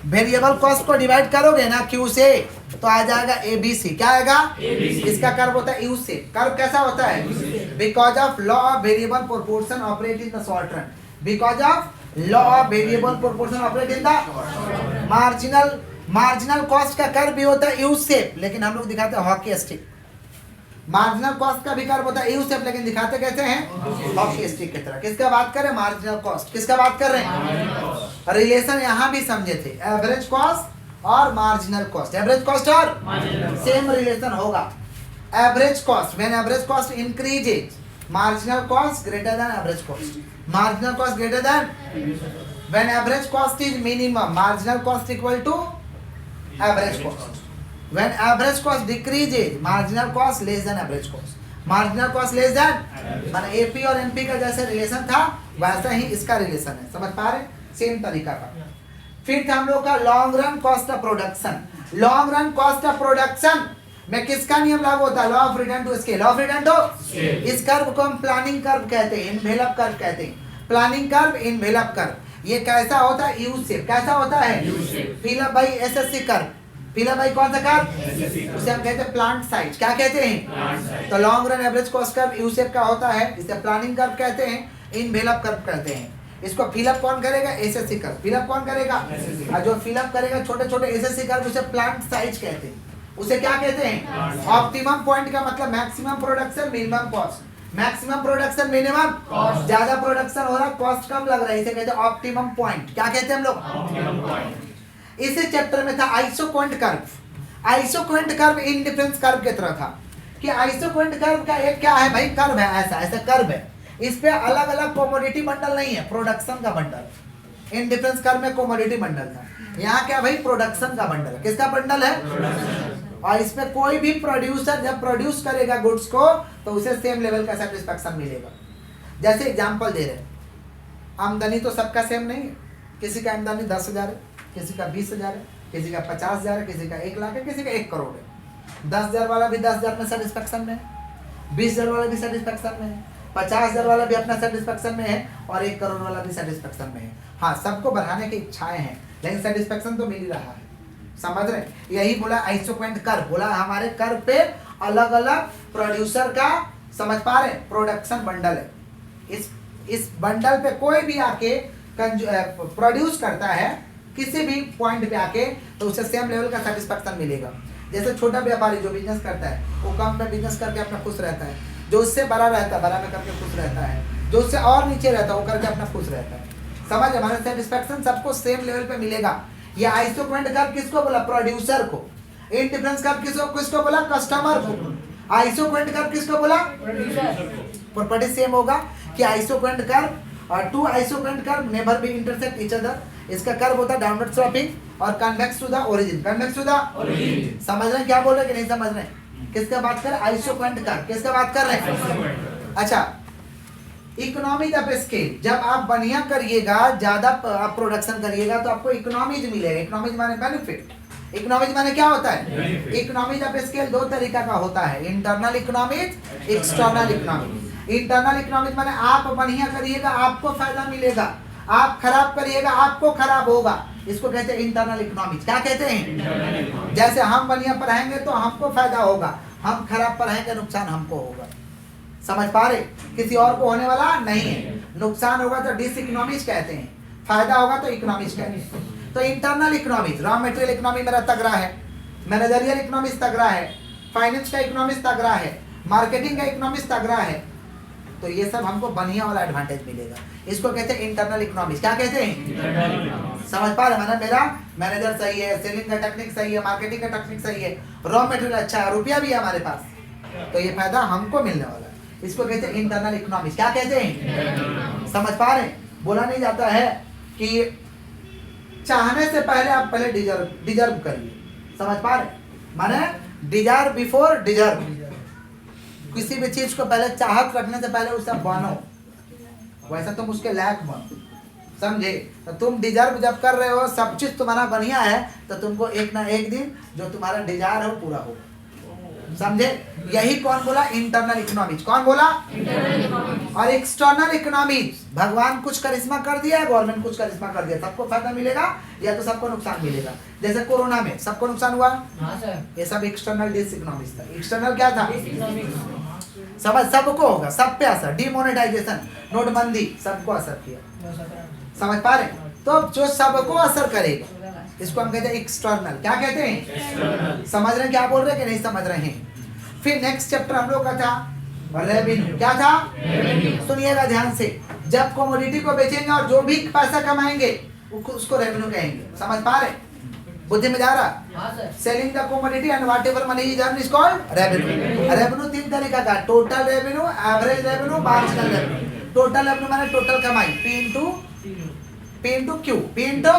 वेरिएबल कॉस्ट को डिवाइड करोगे ना क्यू से तो आ जाएगा एबीसी। क्या आएगा? इसका कर्व होता है यू से। कर्व कैसा होता है? Because of law of variable proportion operate in the short run, because of law of variable proportion operate in the marginal cost का कर्व भी होता है यू शेप, लेकिन हम लोग दिखाते हैं हॉकी स्टिक। मार्जिनल कॉस्ट का भी कर्व होता है यू शेप, लेकिन दिखाते कैसे हैं? हॉकी स्टिक की तरह। किसका बात कर रहे हैं? Marginal cost. किसका बात कर रहे हैं? रिलेशन यहाँ भी समझे थे, एवरेज कॉस्ट और मार्जिनल कॉस्ट। एवरेज कॉस्ट और सेम रिलेशन होगा। Average cost, when average cost increases, marginal cost greater than average cost. Marginal cost greater than, when average cost is minimum, marginal cost equal to average cost. When average cost decreases, marginal cost less than average cost. Marginal cost less than, माने AP और MP का जैसे रिलेशन था वैसा ही इसका रिलेशन है। समझ पा रहे? सेम तरीका का। फिर हम लोग का long run cost of production. Long run cost of production में किसका नियम लागू होता है? Law of return to scale. Law of return to scale. इस कर्व को हम प्लानिंग कर्व कहते हैं, इन्वेलप कर्व कहते हैं। Planning curve, envelope curve. ये कैसा होता है? U shape. कैसा होता है? U shape. Fill up by SSC curve. Fill up by कौन सा कर्व? उसे हम कहते हैं प्लांट साइज। क्या कहते हैं? तो long run average cost curve U shape का होता है, इसे प्लानिंग कर्व कहते हैं, इन्वेलप कर्व कहते हैं। इसको फिलअप कौन करेगा? SSC curve. फिलअप कौन करेगा? और जो फिलअप करेगा छोटे छोटे एसएससी कर्व उसे प्लांट साइज कहते हैं। उसे क्या कहते हैं? ऑप्टिमम पॉइंट का मतलब maximum production minimum cost. Maximum production minimum cost, ज्यादा प्रोडक्शन हो रहा, कॉस्ट कम लग रहा है, इसे कहते हैं ऑप्टिमम पॉइंट। क्या कहते हैं हम लोग? Optimum point. इसी चैप्टर में था isoquant curve. Isoquant curve indifference curve की तरह था कि आइसोक्वेंट कर्व का एक क्या है भाई? कर्व है, ऐसा ऐसा कर्व है। इस पे अलग अलग कमोडिटी बंडल नहीं है, प्रोडक्शन का बंडल। इंडिफरेंस कर्व में कमोडिटी बंडल था, यहाँ क्या भाई? प्रोडक्शन का बंडल है। किसका बंडल है? और इसमें कोई भी प्रोड्यूसर जब प्रोड्यूस करेगा गुड्स को तो उसे सेम लेवल का सेटिस्फेक्शन मिलेगा। जैसे एग्जाम्पल दे रहे हैं, आमदनी तो सबका सेम नहीं है। किसी का आमदनी 10,000 है, किसी का 20,000 है, किसी का 50,000 है, किसी का 1 लाख है, किसी का 1 करोड़ है। 10,000 वाला भी 10,000 में सेटिस्फेक्शन में है, 20,000 वाला भी सेटिस्फेक्शन में है, 50,000 वाला भी अपना सेटिस्फेक्शन में है और 1 करोड़ वाला भी सेटिस्फेक्शन में है। हाँ, सबको बढ़ाने की इच्छाएं हैं, लेकिन सेटिस्फेक्शन तो मिल ही रहा है। समझ रहे? यही बोला आइसोक्वेंट कर्व। बोला हमारे कर्व पे अलग अलग प्रोड्यूसर का, समझ पा रहे, प्रोडक्शन बंडल है। इस बंडल पे कोई भी आके प्रोड्यूस करता है किसी भी पॉइंट पे आके तो उसे सेम लेवल का सेटिस्फेक्शन मिलेगा। जैसे छोटा व्यापारी जो बिजनेस करता है वो कम में बिजनेस करके अपना खुश रहता है, जो उससे बड़ा रहता है बड़ा में करके खुश रहता है, जो उससे और नीचे रहता है वो करके अपना खुश रहता है। समझ? हमारा सेटिस्फेक्शन सबको सेम लेवल पे मिलेगा। ये आइसोक्वेंट कर्व किसको बोला? प्रोड्यूसर को। इंडिफरेंस कर्व किसको बोला? कस्टमर को। आइसोक्वेंट कर्व किसको बोला? प्रॉपर्टी सेम होगा कि आइसोक्वेंट कर्व और two isoquant curve never be intersect each other. इसका कर्व होता है डाउनवर्ड स्लोपिंग और convex to the origin, convex to the origin. समझ रहे हैं क्या बोल रहे हैं कि नहीं समझ रहे हैं? किसका बात कर रहे हैं? आइसोक्रेंट कर्व। किसका बात कर रहे हैं? अच्छा, इकोनॉमी ऑफ स्केल, जब आप बढ़िया करिएगा, ज्यादा आप प्रोडक्शन करिएगा तो आपको इकोनॉमीज मिलेगा। इकोनॉमीज माने बेनिफिट। इकोनॉमीज माने क्या होता है? इकोनॉमीज ऑफ स्केल दो तरीका का होता है, internal economies, external economies. Internal economies माने आप बढ़िया करिएगा आपको फायदा मिलेगा, आप खराब करिएगा आपको खराब होगा। इसको कहते हैं इंटरनल इकोनॉमीज। क्या कहते हैं? जैसे हम बढ़िया पढ़ाएंगे तो हमको फायदा होगा, हम खराब पढ़ाएंगे नुकसान हमको होगा। समझ पा रहे? किसी और को होने वाला नहीं है। नुकसान होगा तो डिस इकोनॉमीज कहते हैं, फायदा होगा तो इकोनॉमीज कहते हैं। तो internal economies, raw material economy मेरा तगड़ा है, मैनेजरियल इकोनॉमीज तगड़ा है, फाइनेंस का इकोनॉमीज तगड़ा है, मार्केटिंग का इकोनॉमीज तगड़ा है, तो ये सब हमको बढ़िया वाला एडवांटेज मिलेगा। इसको कहते हैं इंटरनल इकोनॉमीज। क्या कहते हैं? समझ पा रहे? माना मेरा मैनेजर सही है, सेलिंग का टेक्निक सही है, मार्केटिंग का टेक्निक सही है, रॉ मटेरियल अच्छा है, रुपया भी है हमारे पास, तो ये फायदा हमको मिलने वाला है। इसको कहते हैं इंटरनल इकोनॉमीज। क्या कहते हैं? समझ पा रहे? बोला नहीं जाता है कि चाहने से पहले आप पहले डिजर्व करिए। समझ पा रहे? माने डिजर्व बिफोर डिजर्व। किसी भी चीज को पहले चाहत रखने से पहले उससे बनो, वैसा तुम उसके लायक बनो। समझे? तो तुम डिजर्व जब कर रहे हो, सब चीज तुम्हारा बढ़िया है, तो तुमको एक ना एक दिन जो तुम्हारा डिजायर है वो पूरा होगा। समझे? यही कौन बोला? Internal economies. कौन बोला? और एक्सटर्नल इकोनॉमीज, भगवान कुछ करिश्मा कर दिया, गवर्नमेंट कुछ करिश्मा कर दिया, सबको फायदा मिलेगा या तो सबको नुकसान मिलेगा। जैसे कोरोना में सबको नुकसान हुआ, ये सब एक्सटर्नल डिस इकोनॉमीज था। इंटरनल क्या था? समझ? सबको होगा, सब पे असर, डिमोनेटाइजेशन, नोटबंदी, सबको असर किया। समझ पा रहे? तो जो सबको असर करेगा इसको हम कहते हैं एक्सटर्नल। क्या कहते हैं? समझ रहे हैं क्या बोल रहे हैं कि नहीं समझ रहे हैं? फिर नेक्स्ट चैप्टर हम लोग का था रेवेन्यू। क्या था? सुनिएगा ध्यान से। जब कमोडिटी को बेचेंगे और जो भी पैसा कमाएंगे उसको रेवेन्यू कहेंगे। समझ पा रहे? बुद्धि में जा रहा? Selling the commodity and whatever money is earned is called revenue. Revenue तीन तरीका का, total revenue, average revenue, marginal revenue. Total revenue माने टोटल कमाई, P into Q, P into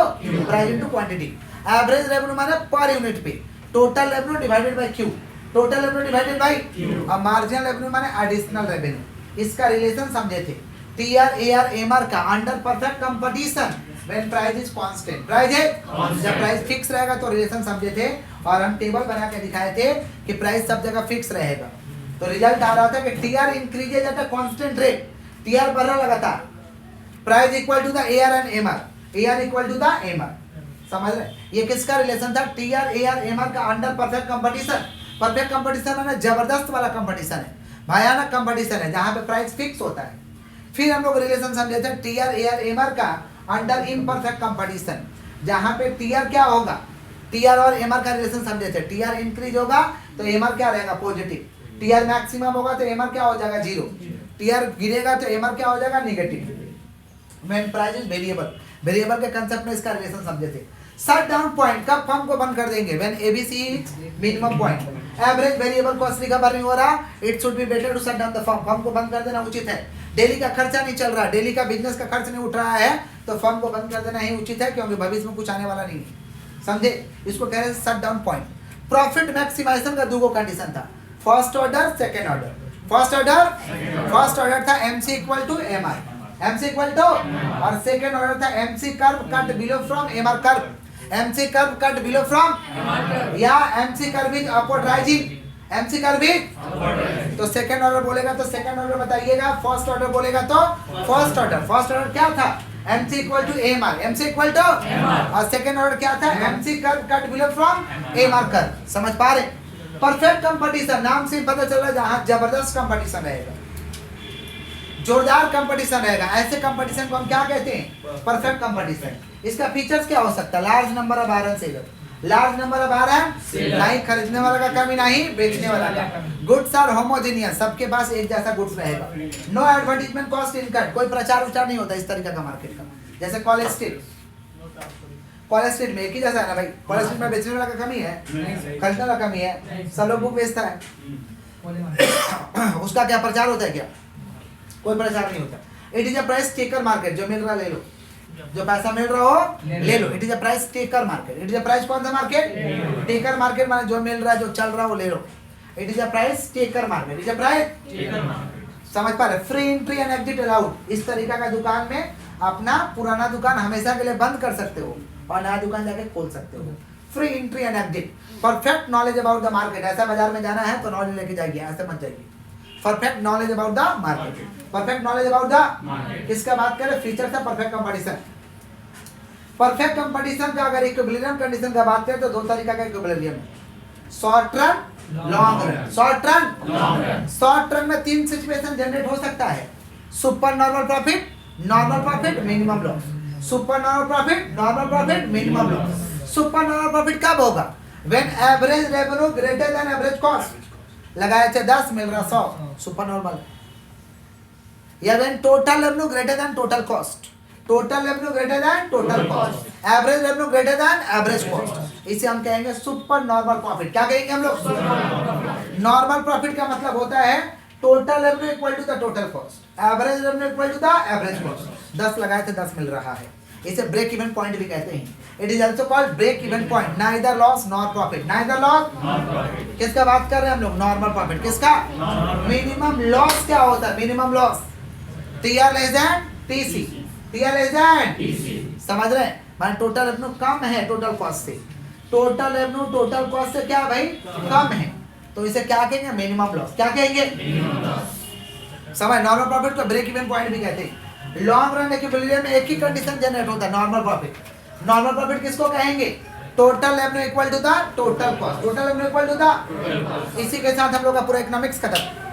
price into quantity। Average revenue माने पर यूनिट पे, total revenue divided by Q, total revenue divided by Q। और मार्जिनल रेवेन्यू माने एडिशनल रेवेन्यू। इसका रिलेशन समझे थे, TR AR MR का under perfect competition when price is constant. Price है जब प्राइस फिक्स रहेगा तो रिलेशन समझे थे, और हम टेबल बना के दिखाए थे कि प्राइस सब जगह फिक्स रहेगा। तो रिजल्ट आ रहा था कि TR increases at a constant rate, TR बढ़ रहा लगातार, price equal to the AR and MR, AR equal to the MR। समझ रहे? ये किसका रिलेशन था? TR AR MR का under perfect competition. Perfect competition है, जबरदस्त वाला कंपटीशन है, भयानक कंपटीशन है जहां पे प्राइस फिक्स होता है। फिर हम लोग रिलेशन समझे थे TR AR MR का अंडर इम्परफेक्ट कंपटीशन, जहां पे TR क्या होगा? TR और MR का रिलेशन समझे थे, TR इंक्रीज होगा तो MR क्या रहेगा? पॉजिटिव। TR मैक्सिमम होगा तो MR क्या हो जाएगा? जीरो। TR गिरेगा तो MR क्या हो जाएगा? Negative. When price is variable, variable के कंसेप्ट में इसका रिलेशन समझे थे। शट डाउन पॉइंट कब फर्म को बंद कर देंगे? When ABC is minimum point, average variable cost recover नहीं हो रहा, it should be better to shut down the firm. Firm को बंद कर देना उचित है। डेली का खर्चा नहीं चल रहा, डेली का बिजनेस का खर्च नहीं उठ रहा है, तो फर्म को बंद कर देना ही उचित है, क्योंकि भविष्य में कुछ आने वाला नहीं है। समझे? इसको कह रहे हैं shut down point. Profit maximization का दो कंडीशन था, first order, second order. First order था MC equal to MR, MC equal to, और सेकंड ऑर्डर था MC curve cut below from MR curve, MC curve cut below from, या MC curve is upward rising, MC curve is. तो सेकंड ऑर्डर बोलेगा तो सेकंड ऑर्डर बताइएगा, फर्स्ट ऑर्डर बोलेगा तो फर्स्ट ऑर्डर। फर्स्ट ऑर्डर क्या था? MC equal to MR, MC equal to, और सेकंड ऑर्डर क्या था? MC curve cut below from MR curve. समझ पा रहे? परफेक्ट कंपटीशन, नाम से पता चल रहा है जहां जबरदस्त कंपटीशन रहेगा, जोरदार कंपटीशन रहेगा, ऐसे कंपटीशन को हम क्या कहते हैं? Perfect competition. इसका फीचर्स क्या हो सकता है? Large number of iron seller, large number of iron, नहीं खरीदने वाला का कमी, नहीं बेचने वाला का। गुड्स आर होमोजेनियस, सबके पास एक जैसा गुड्स रहेगा। नो एडवर्टाइजमेंट कॉस्ट इनकट, कोई प्रचार उचार नहीं होता इस तरीके का मार्केट का। जैसे कॉलेज स्ट्रीट में एक ही जैसा है ना भाई, कॉलेज स्ट्रीट में बेचने वाला का कमी है, खरीदने वाला कमी है, सब लोग बुक बेचता है, उसका क्या प्रचार होता है? क्या कोई प्रचार नहीं होता। It is a price taker market, जो मिल रहा ले लो, जो पैसा मिल रहा हो ले लो। It is a price taker market. It is a price कौन सा मार्केट? टेकर मार्केट, माने जो मिल रहा है, जो चल रहा है वो ले लो। It is a price taker market. It is a price taker market. समझ पा रहे? Free entry and exit allowed. इस तरीका का दुकान में अपना पुराना दुकान हमेशा के लिए बंद कर सकते हो और नया दुकान जाके खोल सकते हो। Free entry and exit. Perfect knowledge about the market. ऐसा बाजार में जाना है तो नॉलेज लेके जाइए, ऐसे मत जाइए। Perfect knowledge about the market. Perfect knowledge about the किसका बात करें? फीचर था परफेक्ट कंपटीशन। परफेक्ट कंपटीशन का अगर इक्विलिब्रियम कंडीशन का बात करें तो दो तरीका का इक्विलिब्रियम है, short run, long run. Short run, long run. Short run में तीन सिचुएशन जनरेट हो सकता है, super normal profit, normal profit, minimum loss. Super normal profit, normal profit, minimum loss. Super normal profit कब होगा? When average revenue greater than average cost. लगाया थे 10, मिल रहा 100, सुपर नॉर्मल। या when total revenue greater than total cost. Total revenue greater than total cost, average revenue greater than average cost, इसे हम कहेंगे सुपर नॉर्मल प्रॉफिट। क्या कहेंगे हम लोग? नॉर्मल प्रॉफिट का मतलब होता है total revenue equal to the total cost, average revenue equal to the average cost. 10 लगाए थे 10 मिल रहा है, इसे ब्रेक इवन पॉइंट भी कहते हैं। It is also called break even point. Neither loss nor profit, neither loss nor profit. किसका बात कर रहे हैं हम लोग? Normal profit. किसका? मिनिमम लॉस क्या होता है? Minimum loss TR less than TC, TR less than TC. समझ रहे हैं? माने टोटल रेवेन्यू कम है टोटल कॉस्ट से। टोटल रेवेन्यू टोटल कॉस्ट से क्या भाई? कम है, तो इसे क्या कहेंगे? Minimum loss. क्या कहेंगे? Minimum loss. समझ? नॉर्मल प्रॉफिट को ब्रेक इवन पॉइंट भी कहते हैं। लॉन्ग रन इक्विलिब्रियम में एक ही कंडीशन जनरेट होता है, नॉर्मल प्रॉफिट। नॉर्मल प्रॉफिट किसको कहेंगे? Total revenue equal to the total cost, total revenue equal to the. इसी के साथ हम लोग का पूरा इकोनॉमिक्स खत्म।